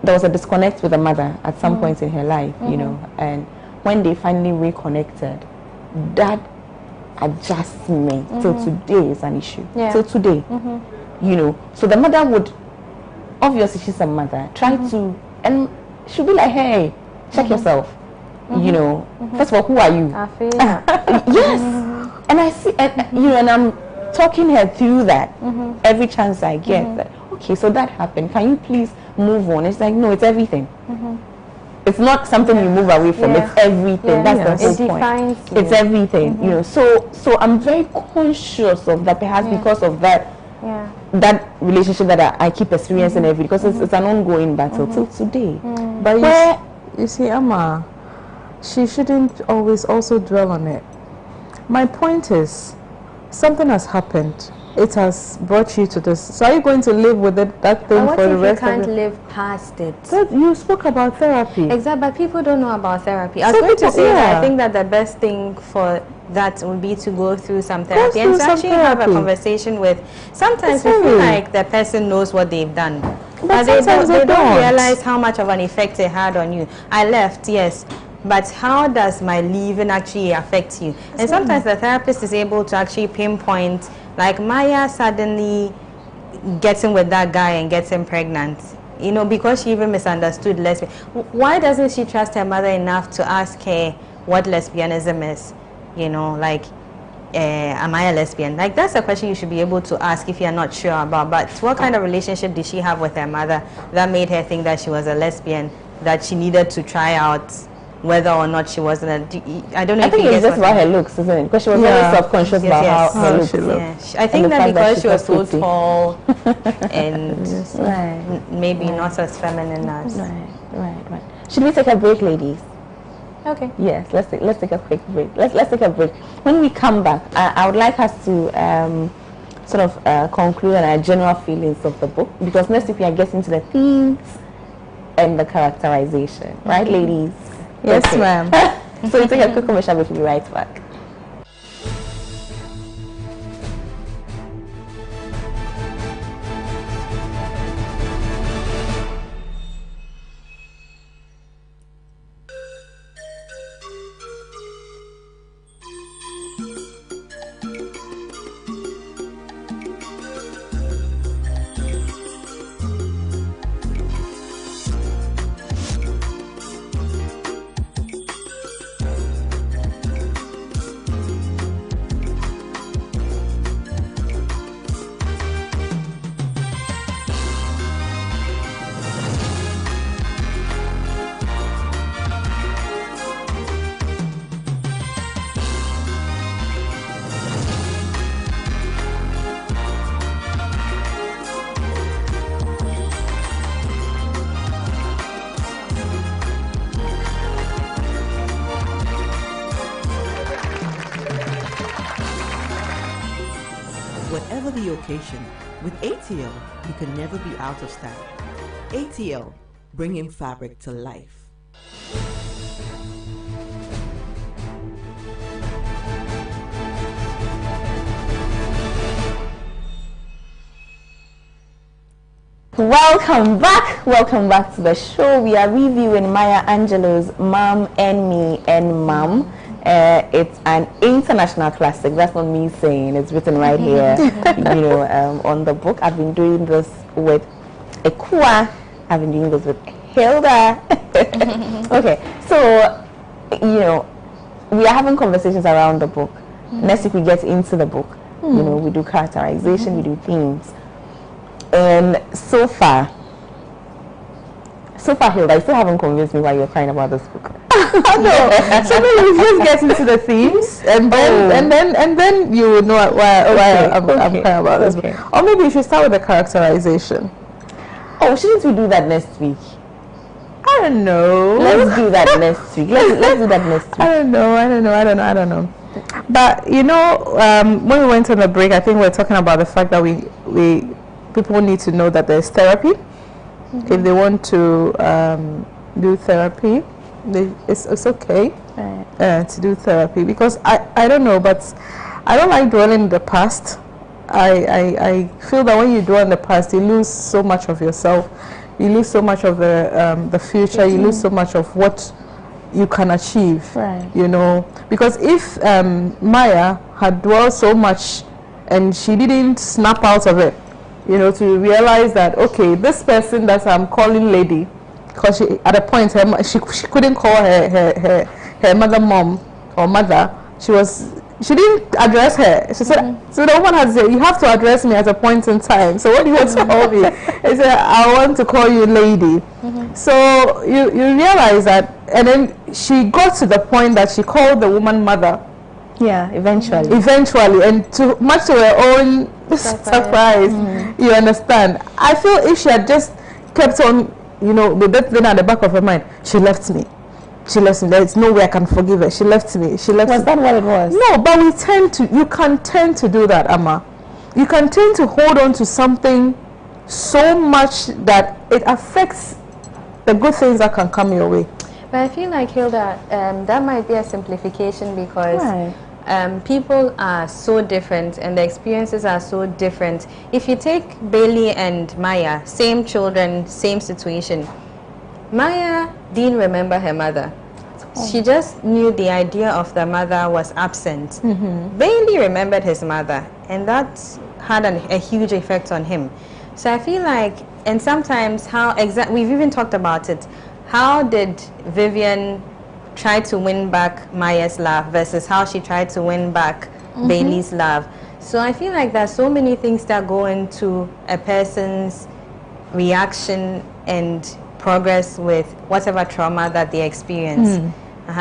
Speaker 2: there was a disconnect with the mother at some point in her life, you know, and when they finally reconnected, that adjustment till today is an issue. Till today, you know. So the mother would, obviously she's a mother, try to, and she'll be like, hey, check yourself. You know, first of all, who are you?
Speaker 4: I feel
Speaker 2: Yes. And I see, and I'm talking her through that every chance I get. That, okay, so that happened. Can you please move on? It's like, no, it's everything. It's not something you move away from. It's everything. That's the whole point.
Speaker 4: Defines you.
Speaker 2: It's everything. You know. So I'm very conscious of that. Perhaps because of that. That relationship that I keep experiencing every day, because it's an ongoing battle till today.
Speaker 3: But you see, Amma, she shouldn't always also dwell on it. My point is, something has happened. It has brought you to this. So are you going to live with that thing for the rest of it?
Speaker 4: What if you can't live past it?
Speaker 3: You spoke about therapy.
Speaker 4: Exactly, but people don't know about therapy. I was going to say that I think that the best thing for that would be to go through some therapy and to actually have a conversation with. Sometimes we feel like the person knows what they've done, but they don't realize how much of an effect it had on you. I left, yes, but how does my leaving actually affect you? And sometimes the therapist is able to actually pinpoint, like Maya suddenly getting with that guy and getting pregnant, you know, because she even misunderstood lesbian. Why doesn't she trust her mother enough to ask her what lesbianism is? You know, like, am I a lesbian? Like, that's a question you should be able to ask if you're not sure about. But what kind of relationship did she have with her mother that made her think that she was a lesbian, that she needed to try out whether or not she wasn't? I don't know. I
Speaker 2: think it's just about her looks, isn't it? Because she was very self-conscious about how her looks.
Speaker 4: I think that because she was so tall and maybe not as feminine as.
Speaker 2: Right. Should we take a break, ladies?
Speaker 4: Okay.
Speaker 2: Yes, let's take a quick break. Let's take a break. When we come back, I would like us to sort of conclude on our general feelings of the book, because next week we are getting to the themes and the characterization, right, ladies?
Speaker 3: Yes, ma'am.
Speaker 2: So we take a quick commercial break. We'll be right back.
Speaker 1: Whatever the occasion, with ATL, you can never be out of style. ATL, bringing fabric to life.
Speaker 2: Welcome back to the show. We are reviewing Maya Angelou's Mom and Me and Mom. It's an international classic. That's not me saying, it's written right here on the book. I've been doing this with Ekua, I've been doing this with Hilda. Okay, so we are having conversations around the book. Next week we get into the book. We do characterization, we do themes. And so far, Hilda, you still haven't convinced me why you're crying about this book.
Speaker 3: No, so maybe we just get into the themes, and then you would know why I'm crying about this book. Or maybe you should start with the characterization.
Speaker 2: Oh, shouldn't we do that next week?
Speaker 3: I don't know.
Speaker 2: Let's do that next week. Let's do that next week.
Speaker 3: I don't know. But when we went on the break, I think we were talking about the fact that people need to know that there's therapy. If they want to do therapy, it's okay to do therapy, because I don't know, but I don't like dwelling in the past. I feel that when you dwell in the past, you lose so much of yourself, you lose so much of the future, you lose so much of what you can achieve, because if Maya had dwelled so much and she didn't snap out of it, to realize that, okay, this person that I'm calling lady because she at a point she couldn't call her mom or mother. She didn't address her. She said, so the woman had to say, you have to address me at a point in time. So what do you want to call me? I said, I want to call you lady. So you realize that, and then she got to the point that she called the woman mother.
Speaker 2: Yeah, eventually.
Speaker 3: Eventually, and much to her own surprise, you understand. I feel if she had just kept on, with that thing at the back of her mind, she left me. She left me. There's no way I can forgive her. She left me. Was
Speaker 2: that what it was?
Speaker 3: No, but you can tend to do that, Amma. You can tend to hold on to something so much that it affects the good things that can come your way.
Speaker 4: But I feel like, Hilda, that might be a simplification because people are so different and the experiences are so different. If you take Bailey and Maya, same children, same situation, Maya didn't remember her mother. She just knew the idea of the mother was absent. Bailey remembered his mother, and that had a huge effect on him. So I feel like, and sometimes we've even talked about it, how did Vivian try to win back Maya's love versus how she tried to win back Bailey's love? So I feel like there's so many things that go into a person's reaction and progress with whatever trauma that they experience.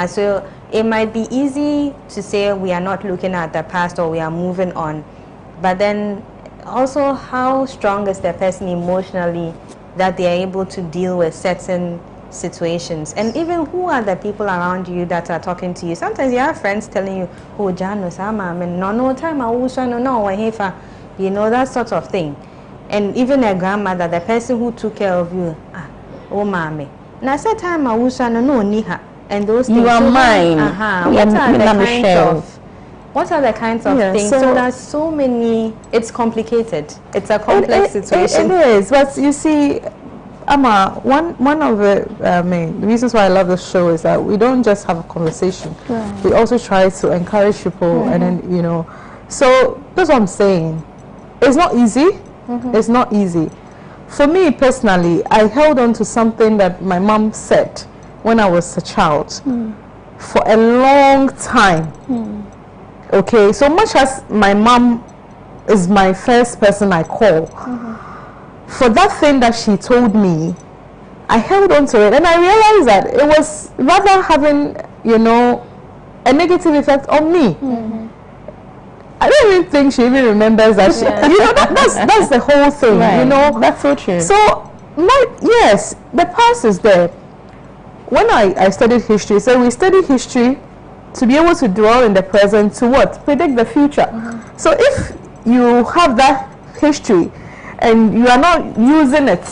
Speaker 4: So it might be easy to say we are not looking at the past or we are moving on, but then also how strong is the person emotionally that they are able to deal with certain situations, and even who are the people around you that are talking to you. Sometimes you have friends telling you, oh Janus, no time I was no, that sort of thing. And even a grandmother, the person who took care of you, oh mommy. Now said time I was no niha, and those things.
Speaker 2: You are mine.
Speaker 4: What are the kinds of things? So there's so many. It's complicated. It's a complex situation.
Speaker 3: It is, but you see, Amma, one of the reasons why I love this show is that we don't just have a conversation. We also try to encourage people, and then so that's what I'm saying. It's not easy. It's not easy. For me personally, I held on to something that my mom said when I was a child for a long time. Okay, so much as my mom is my first person I call, for that thing that she told me, I held on to it, and I realized that it was rather having, a negative effect on me. I don't even think she even remembers that. That's the whole thing.
Speaker 2: That's so true.
Speaker 3: So the past is there. When I studied history, so we study history to be able to dwell in the present to what? Predict the future. So if you have that history and you are not using it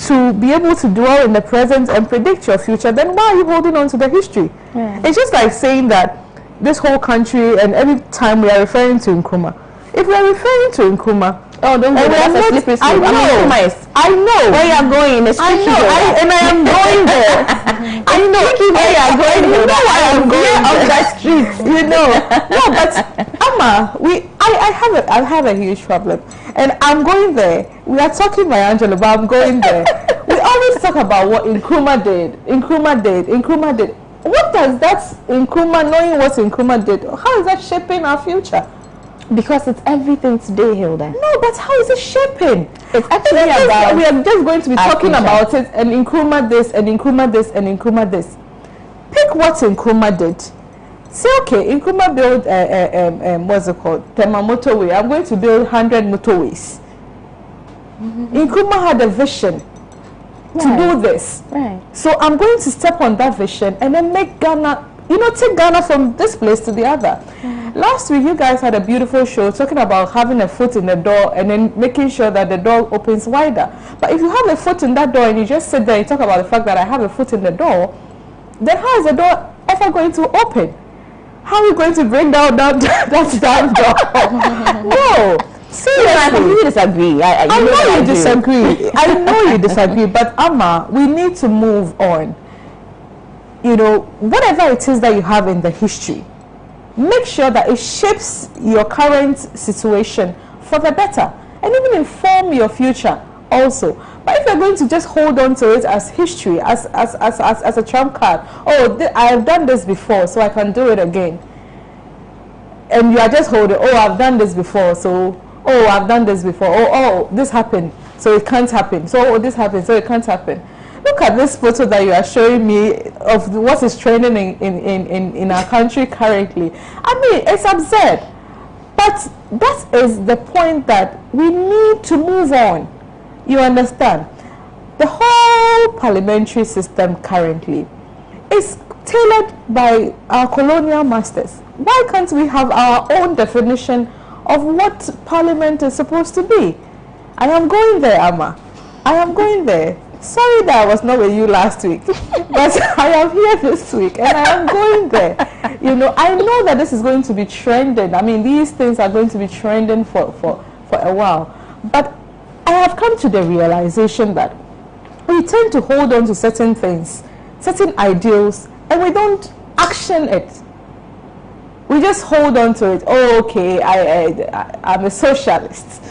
Speaker 3: to be able to dwell in the present and predict your future, then why are you holding on to the history? It's just like saying that this whole country, and every time we are referring to Nkrumah, if we are referring to Nkrumah,
Speaker 2: don't go there. That's a slippery slope.
Speaker 3: I know
Speaker 2: where you are going. It's tricky.
Speaker 3: And I am going there. I know where you are going. You know why I'm going on that street. No, but Amma, I have a huge problem, and I'm going there. We are talking by Angelou, but I'm going there. We always talk about what Nkrumah did. What does that Nkrumah, knowing what Nkrumah did, how is that shaping our future?
Speaker 2: Because it's everything today, Hilda.
Speaker 3: No, but how is it shaping?
Speaker 2: It's actually about...
Speaker 3: We are just going to be talking about it, and Nkrumah this, and Nkrumah this, and Nkrumah this. Pick what Nkrumah did. Say, okay, Nkrumah built, what's it called? Tema motorway. I'm going to build 100 motorways. Nkrumah had a vision to do this. So I'm going to step on that vision and then make Ghana, take Ghana from this place to the other. Last week, you guys had a beautiful show talking about having a foot in the door and then making sure that the door opens wider. But if you have a foot in that door and you just sit there and talk about the fact that I have a foot in the door, then how is the door ever going to open? How are we going to bring down that damn door? No. Seriously.
Speaker 2: I completely disagree. I
Speaker 3: know you disagree. I know you disagree, but Amma, we need to move on. Whatever it is that you have in the history, make sure that it shapes your current situation for the better, and even inform your future also. But if you're going to just hold on to it as history, as a trump card, I have done this before, so I can do it again. And you are just holding, I've done this before, so, I've done this before, this happened, so it can't happen. So, this happened, so it can't happen. Look at this photo that you are showing me of what is trending in our country currently. I mean, it's absurd. But that is the point, that we need to move on. You understand? The whole parliamentary system currently is tailored by our colonial masters. Why can't we have our own definition of what parliament is supposed to be? I am going there, Amma. I am going there. Sorry that I was not with you last week, but I am here this week and I am going there. You know, I know that this is going to be trending. I mean, these things are going to be trending for a while. But I have come to the realization that we tend to hold on to certain things, certain ideals, and we don't action it. We just hold on to it. Oh, okay, I'm a socialist.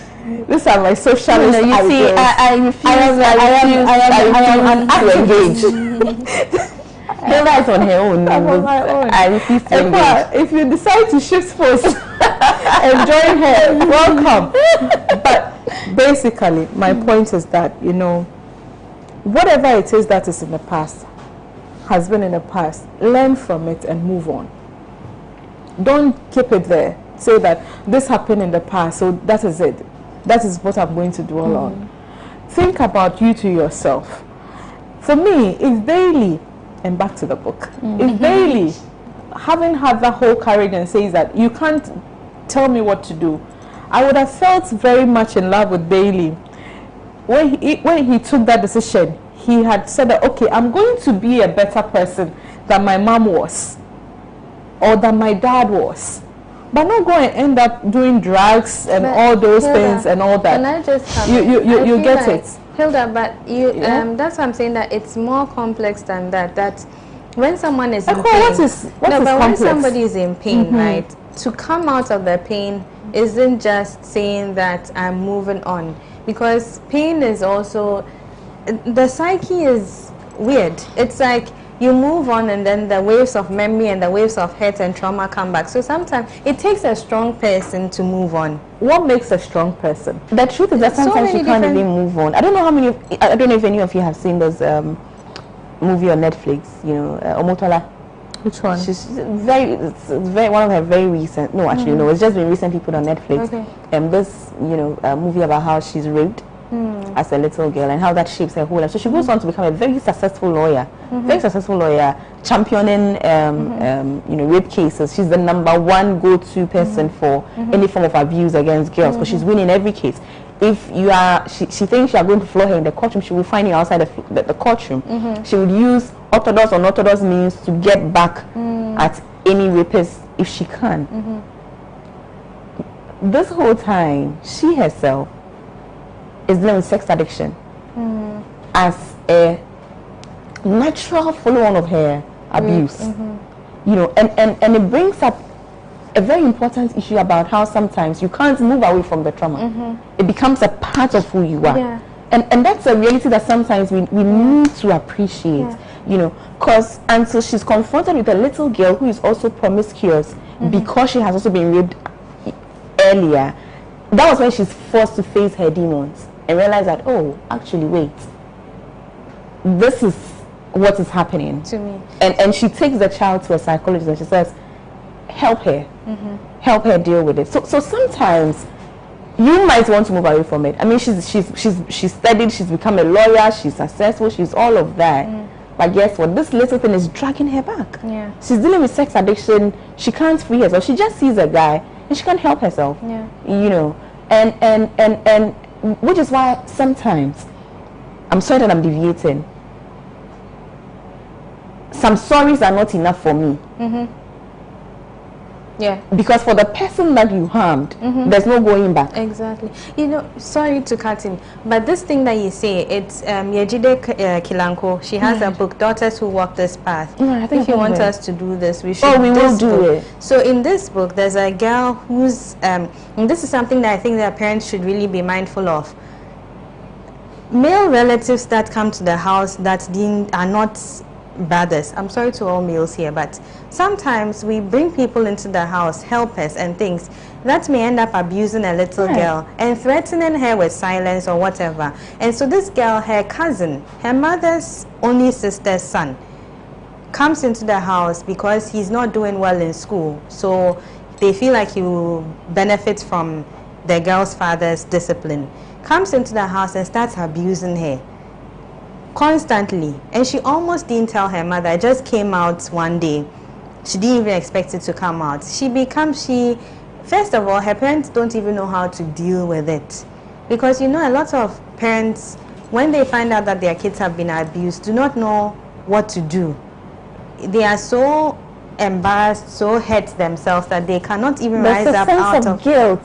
Speaker 3: These are my socialist ideals.
Speaker 2: I refuse. I am to engage. Hilda on her own.
Speaker 3: I'm on my own.
Speaker 2: I refuse to engage.
Speaker 3: If you decide to shift posts and join her, welcome. But basically, my point is that, you know, whatever it is that is in the past, has been in the past, learn from it and move on. Don't keep it there. Say that this happened in the past, so that is it. That is what I'm going to dwell on. Think about you to yourself. For me, if Bailey, and back to the book, if Bailey, having had that whole courage and says that you can't tell me what to do, I would have felt very much in love with Bailey. When he took that decision, he had said that, okay, I'm going to be a better person than my mom was, or than my dad was. But not go and end up doing drugs and all those things and all that.
Speaker 4: Can I just have
Speaker 3: you get
Speaker 4: like,
Speaker 3: it,
Speaker 4: Hilda? But you, that's what I'm saying, that it's more complex than that. That when someone is in pain, when somebody is in pain, right? To come out of their pain isn't just saying that I'm moving on, because pain is also, the psyche is weird. It's like you move on and then the waves of memory and the waves of hurt and trauma come back. So sometimes it takes a strong person to move on.
Speaker 3: What makes a strong person?
Speaker 2: The truth is that sometimes you can't even move on. I don't know if any of you have seen those movie on Netflix, you know, Omotola.
Speaker 3: Which one?
Speaker 2: She's very one of her very recent, no, actually no, it's just been recently put on Netflix.
Speaker 3: Okay.
Speaker 2: This, you know, movie about how she's raped as a little girl and how that shapes her whole life. So she goes on to become a very successful lawyer, championing you know, rape cases. She's the #1 go-to person for any form of abuse against girls, because she's winning every case. If you are, she thinks you are going to floor her in the courtroom, she will find you outside the courtroom. She would use orthodox or unorthodox means to get back at any rapist if she can. This whole time, she herself is dealing with sex addiction as a natural follow-on of her abuse. You know, and it brings up a very important issue about how sometimes you can't move away from the trauma. It becomes a part of who you are.
Speaker 4: Yeah.
Speaker 2: And that's a reality that sometimes we need to appreciate, you know, because until she's confronted with a little girl who is also promiscuous because she has also been raped earlier, that was when she's forced to face her demons and realize that, oh, actually, wait, this is what is happening
Speaker 4: to me.
Speaker 2: And she takes the child to a psychologist and she says, help her, help her deal with it. So sometimes you might want to move away from it. I mean, she's studied, she's become a lawyer, she's successful, she's all of that. But guess what? This little thing is dragging her back.
Speaker 4: Yeah.
Speaker 2: She's dealing with sex addiction. She can't free herself. She just sees a guy and she can't help herself.
Speaker 4: Yeah.
Speaker 2: You know, and which is why sometimes, I'm sorry that I'm deviating, some sorries are not enough for me.
Speaker 4: Yeah.
Speaker 2: Because for the person that you harmed, there's no going back.
Speaker 4: Exactly. You know, sorry to cut in, but this thing that you say, it's Yejide Kilanko. She has a book, Daughters Who Walk This Path.
Speaker 2: I think
Speaker 4: if you want us to do this, we should.
Speaker 2: Oh, we will do it.
Speaker 4: So in this book, there's a girl who's, and this is something that I think that parents should really be mindful of. male relatives that come to the house that are not brothers. I'm sorry to all males here, but sometimes we bring people into the house, helpers and things, that may end up abusing a little girl and threatening her with silence or whatever. And so this girl, her cousin, her mother's only sister's son, comes into the house because he's not doing well in school. So they feel like he will benefit from the girl's father's discipline. Comes into the house and starts abusing her constantly. And she almost didn't tell her mother. It just came out one day. She didn't even expect it to come out. First of all, her parents don't even know how to deal with it. Because a lot of parents, when they find out that their kids have been abused, do not know what to do. They are so embarrassed, so hurt themselves that they cannot even rise up out of guilt.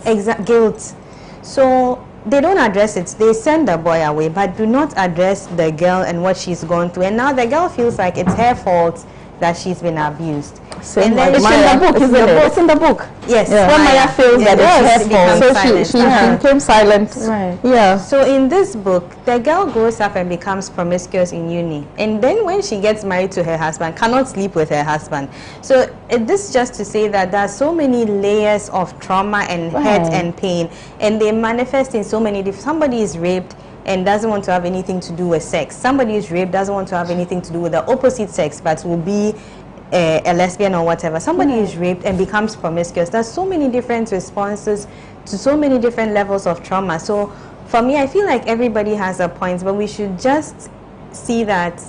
Speaker 4: Guilt. So they don't address it. They send the boy away, but do not address the girl and what she's gone through. And now the girl feels like it's her fault that she's been abused. And then
Speaker 3: it's in the book, isn't it? It's in the book.
Speaker 4: Yes.
Speaker 3: When Maya feels that it's her fault, so she became silent.
Speaker 2: Right.
Speaker 3: Yeah.
Speaker 4: So in this book, the girl grows up and becomes promiscuous in uni. And then when she gets married to her husband, cannot sleep with her husband. So this is just to say that there are so many layers of trauma and hurt and pain. And they manifest in so many different... Somebody is raped and doesn't want to have anything to do with sex. Somebody is raped, doesn't want to have anything to do with the opposite sex, but will be a lesbian or whatever. Somebody is raped and becomes promiscuous. There's so many different responses to so many different levels of trauma. So for me, I feel like everybody has a point, but we should just see that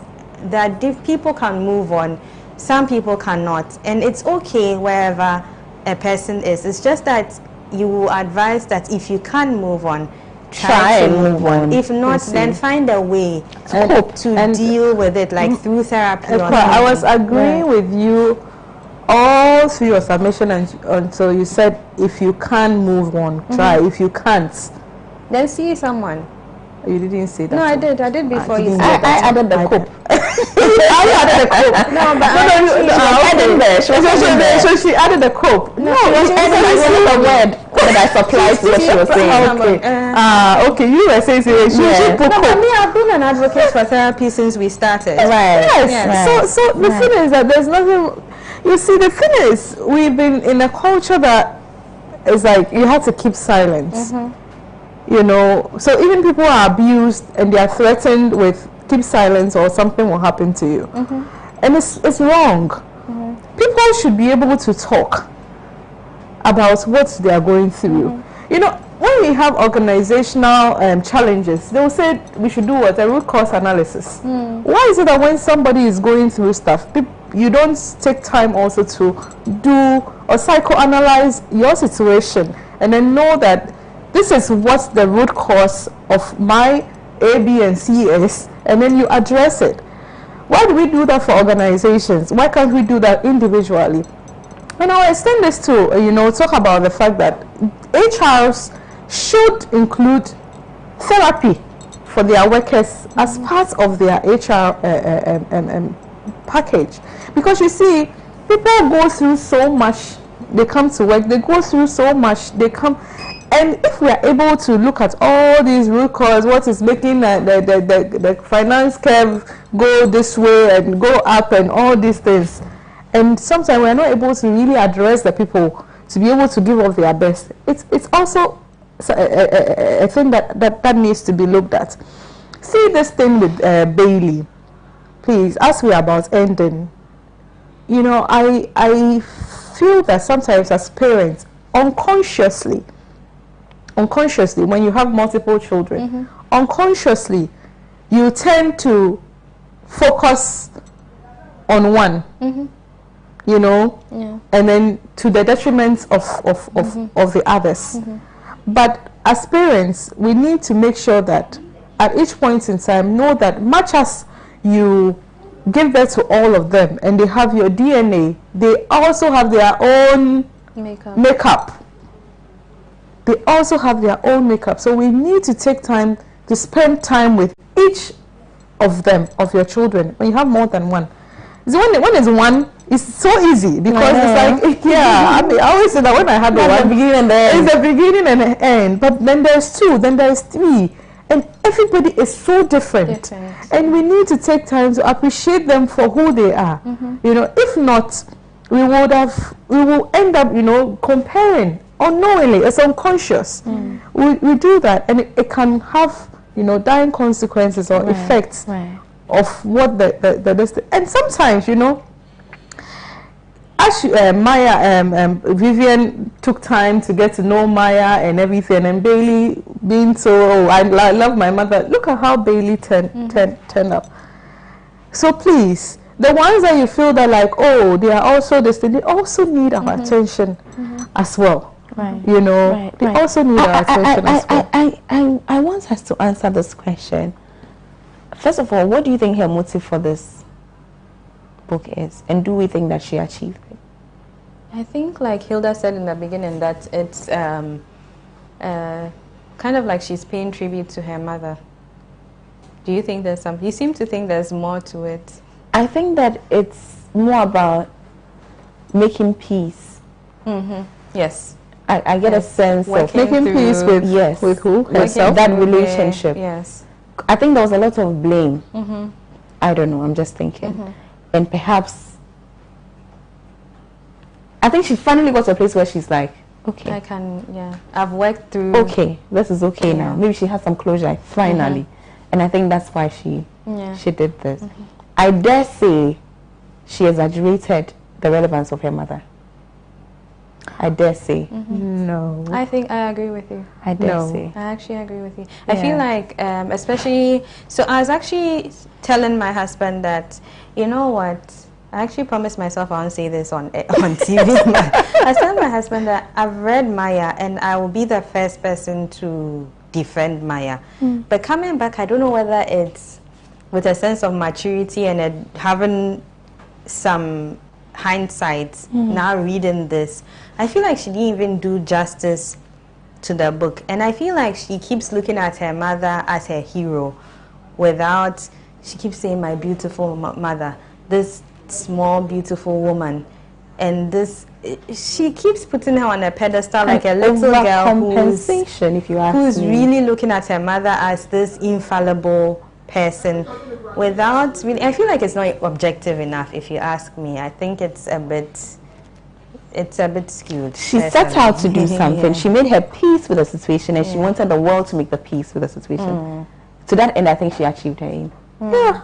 Speaker 4: people can move on, some people cannot, and it's okay wherever a person is. It's just that you will advise that if you can move on, try to move on. If not, then find a way to deal with it, like through therapy.
Speaker 3: I was agreeing with you all through your submission until you said, if you can move on, try. If you can't,
Speaker 4: then see someone.
Speaker 3: You didn't say that.
Speaker 4: No, I did before you said
Speaker 3: I
Speaker 4: that.
Speaker 3: added the cope.
Speaker 4: I added the cope. No, but
Speaker 3: so she added the cope.
Speaker 2: No, she added the word that I supplied to what she was saying.
Speaker 3: Okay, you were saying she should put cope.
Speaker 4: For me, I've been an advocate for therapy since we started.
Speaker 2: Right.
Speaker 3: Yes. So the thing is that there's nothing. You see, the thing is, we've been in a culture that is like you have to keep silence. So even people are abused and they are threatened with keep silence or something will happen to you. And it's wrong. People should be able to talk about what they are going through. When we have organizational challenges, they will say we should do what? A root cause analysis. Why is it that when somebody is going through stuff, you don't take time also to do or psychoanalyze your situation and then know that this is what the root cause of my A, B, and C is, and then you address it. Why do we do that for organizations? Why can't we do that individually? And I'll extend this to, talk about the fact that HRs should include therapy for their workers as part of their HR package. Because you see, people go through so much, they come to work, they go through so much, and if we are able to look at all these root cause, what is making the finance curve go this way and go up and all these things, and sometimes we are not able to really address the people to be able to give up their best, it's also a thing that needs to be looked at. See this thing with Bailey, please, as we are about ending, I feel that sometimes as parents, unconsciously, when you have multiple children, unconsciously, you tend to focus on one, and then to the detriment of the others. But as parents, we need to make sure that at each point in time, know that much as you give birth to all of them and they have your DNA, they also have their own makeup. They also have their own makeup. So we need to take time to spend time with each of them, of your children. When you have more than one, so when it's one, it's so easy because it's like, I always say that when I had the one, it's the beginning and the end. But then there's two, then there's three, And everybody is so different. And we need to take time to appreciate them for who they are. You know, if not, we will end up, you know, comparing unknowingly. It's unconscious. We do that, and it can have, you know, dire consequences or effects of what the and sometimes, you know, as Maya, Vivian took time to get to know Maya and everything, and Bailey being so, oh, I love my mother. Look at how Bailey turned up. So please, the ones that you feel that like, oh, they are also this thing, they also need our attention as well. You know, they also need our attention as well.
Speaker 2: I want us to answer this question. First of all, what do you think her motive for this book is, and do we think that she achieved it?
Speaker 4: I think, like Hilda said in the beginning, that it's kind of like she's paying tribute to her mother. Do you think there's something? You seem to think there's more to it.
Speaker 2: I think that it's more about making peace.
Speaker 4: Yes.
Speaker 2: I get a sense of
Speaker 3: making peace with with who? Herself?
Speaker 2: That relationship.
Speaker 4: Yes.
Speaker 2: I think there was a lot of blame. I don't know, I'm just thinking. And perhaps I think she finally got to a place where she's like, okay,
Speaker 4: I can, I've worked through.
Speaker 2: Okay, this is okay now. Maybe she has some closure finally, and I think that's why she did this. I dare say she exaggerated the relevance of her mother. I dare say.
Speaker 3: No.
Speaker 4: I think I agree with you.
Speaker 2: I dare say.
Speaker 4: I actually agree with you. I feel like, especially, so I was actually telling my husband that, you know what, I actually promised myself I won't say this on TV. I was telling my husband that I've read Maya and I will be the first person to defend Maya. But coming back, I don't know whether it's with a sense of maturity and having some hindsight, now reading this, I feel like she didn't even do justice to the book. And I feel like she keeps looking at her mother as her hero without, she keeps saying, my beautiful mother, this small beautiful woman, and this, she keeps putting her on a pedestal like a little girl who's really looking at her mother as this infallible person without really, I feel like it's not objective enough, if you ask me. I think it's a bit skewed.
Speaker 2: She set out to do something. She made her peace with the situation, and she wanted the world to make the peace with the situation. To that end, I think she achieved her aim.
Speaker 3: Yeah,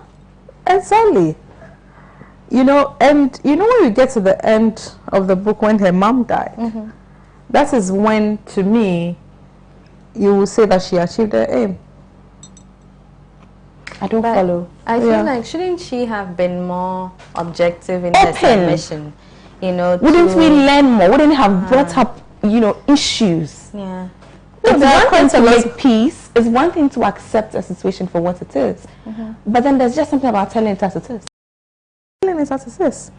Speaker 3: exactly. You know, and you know when we get to the end of the book, when her mom died, that is when, to me, you will say that she achieved her aim.
Speaker 2: I don't follow.
Speaker 4: I feel like, shouldn't she have been more objective in her submission? You know,
Speaker 2: wouldn't we learn more? Wouldn't have brought up, you know, issues?
Speaker 4: Yeah.
Speaker 2: It's one thing to make peace. It's one thing to accept a situation for what it is. But then there's just something about telling it as it is.
Speaker 3: Telling it as it is.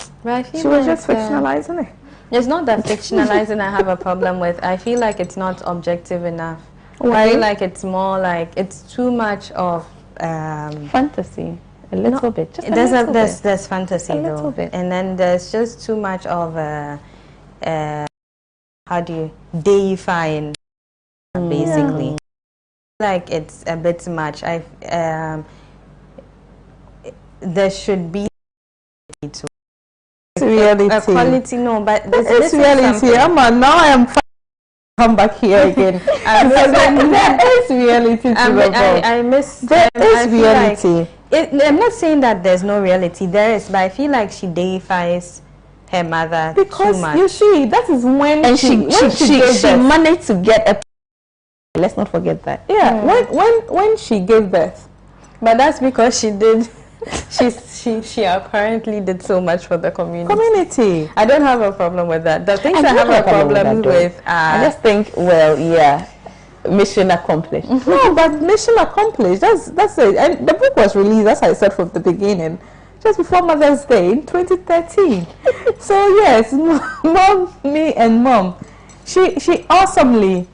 Speaker 4: She
Speaker 3: was just fictionalizing it.
Speaker 4: It's not that fictionalizing I have a problem with. I feel like it's not objective enough.
Speaker 3: Why?
Speaker 4: I feel like it's more like it's too much of
Speaker 2: fantasy. A little bit. Just
Speaker 4: there's fantasy
Speaker 2: a
Speaker 4: though.
Speaker 2: Little bit.
Speaker 4: And then there's just too much of how do you deifying basically. Like it's a bit much. There should be to
Speaker 3: reality.
Speaker 4: A quality, no, but
Speaker 3: it's reality. Now I am come back here again. There is reality to the book.
Speaker 4: I miss.
Speaker 3: There is reality.
Speaker 4: I'm not saying that there's no reality. There is, but I feel like she deifies her mother
Speaker 3: because
Speaker 4: too much.
Speaker 3: You see, that is when
Speaker 2: and she managed to get a. Let's not forget that.
Speaker 3: Yeah, when she gave birth,
Speaker 4: but that's because she did. She apparently did so much for the community. I don't have a problem with that. The things I have a problem with
Speaker 2: I just think, well, yeah, mission accomplished.
Speaker 3: No, but mission accomplished. That's it. And the book was released, as I said from the beginning, just before Mother's Day in 2013. So yes, me and Mom, she awesomely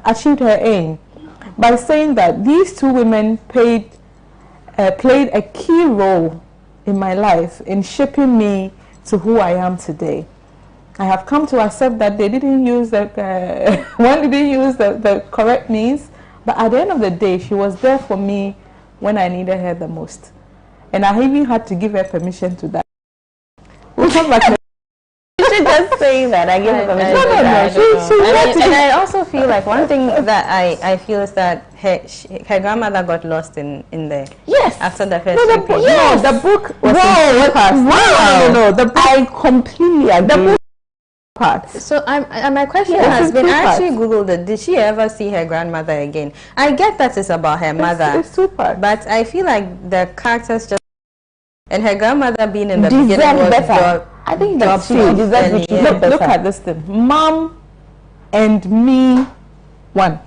Speaker 3: achieved her aim by saying that these two women played a key role in my life in shaping me to who I am today. I have come to accept that they didn't use the correct means, But at the end of the day, she was there for me when I needed her the most. And I even had to give her permission to die. We'll come back.
Speaker 2: You should just say that. I give her permission to die.
Speaker 4: And I also feel like one thing that I feel is that her grandmother got lost in there.
Speaker 2: Yes.
Speaker 4: After the first
Speaker 3: No, the book was no, the book,
Speaker 2: I completely agree.
Speaker 3: The book part.
Speaker 4: So my question has been, I actually Googled it. Did she ever see her grandmother again? I get that it's about her mother.
Speaker 3: It's two parts.
Speaker 4: But I feel like the characters just... And her grandmother being in the
Speaker 2: Deserve
Speaker 4: beginning was
Speaker 2: better. I think that she deserves better.
Speaker 3: Look at this thing. Mom and me, one.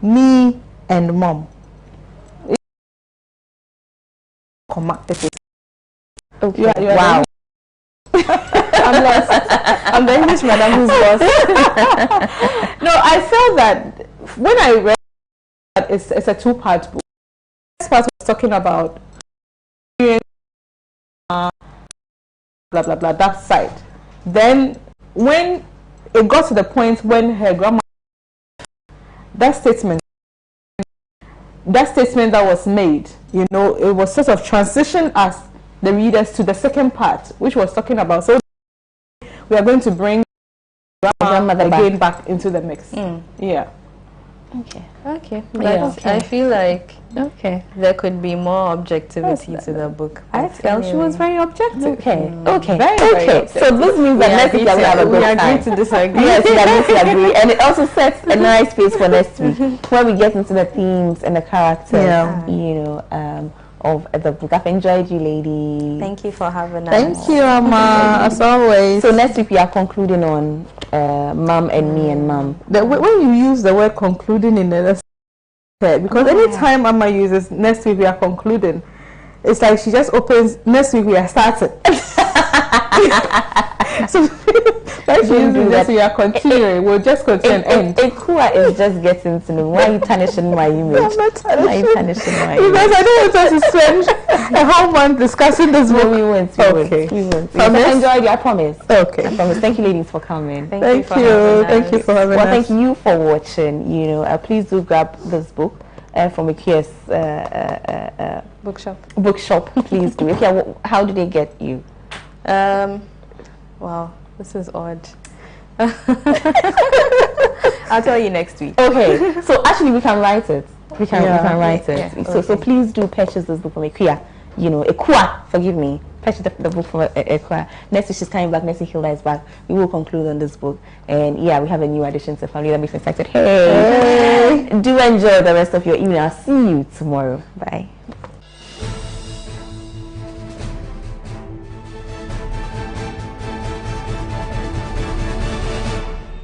Speaker 3: Me and mom.
Speaker 2: Okay.
Speaker 3: Wow. I'm lost. I'm the English madam who's lost. No, I felt that when I read that it's a two-part book. The first part was talking about blah blah blah, that side. Then when it got to the point when her grandma, that statement that was made, you know, it was sort of transition us, the readers, to the second part, which was talking about, so we are going to bring grandmother again back into the mix. Yeah.
Speaker 4: Okay. But I feel like there could be more objectivity to the book.
Speaker 3: I felt she was very objective.
Speaker 2: Very
Speaker 3: So
Speaker 2: this means that next week we have a good time.
Speaker 4: We agree to disagree.
Speaker 2: Yes, we agree to agree. And it also sets a nice space for next week, where we get into the themes and the characters, you know, of the book. I've enjoyed you, lady.
Speaker 4: Thank you for having us.
Speaker 3: Thank you, Amma, as always.
Speaker 2: So next week we are concluding on Mom and Me and Mom.
Speaker 3: When you use the word concluding in the because anytime Amma uses next week we are concluding, it's like she just opens next week we are starting. So like she uses this we are continuing, we'll just continue and end.
Speaker 2: Ekua is just getting to know. Why are you tarnishing my image?
Speaker 3: I'm not tarnishing.
Speaker 2: Why are you tarnishing my image?
Speaker 3: Because I don't want us to spend a whole month discussing this book.
Speaker 2: No, we won't. We won't. I enjoyed you, I promise.
Speaker 3: Okay.
Speaker 2: I promise. Thank you, ladies, for coming.
Speaker 3: Thank you. Thank you for having us.
Speaker 2: Well, thank you for watching. You know, please do grab this book from Ikea's bookshop. Please do. Ikea, how do they get you?
Speaker 4: Wow, this is odd. I'll tell you next week.
Speaker 2: Okay, so actually we can write it. We can write it.
Speaker 4: Yeah,
Speaker 2: So please do purchase this book from Ikea. You know, Ekua, forgive me. Purchase the book from Ekua. Next week she's coming back. Next week Hilda is back. We will conclude on this book. And yeah, we have a new addition to the family that makes me excited. Hey! Do enjoy the rest of your evening. I'll see you tomorrow. Bye.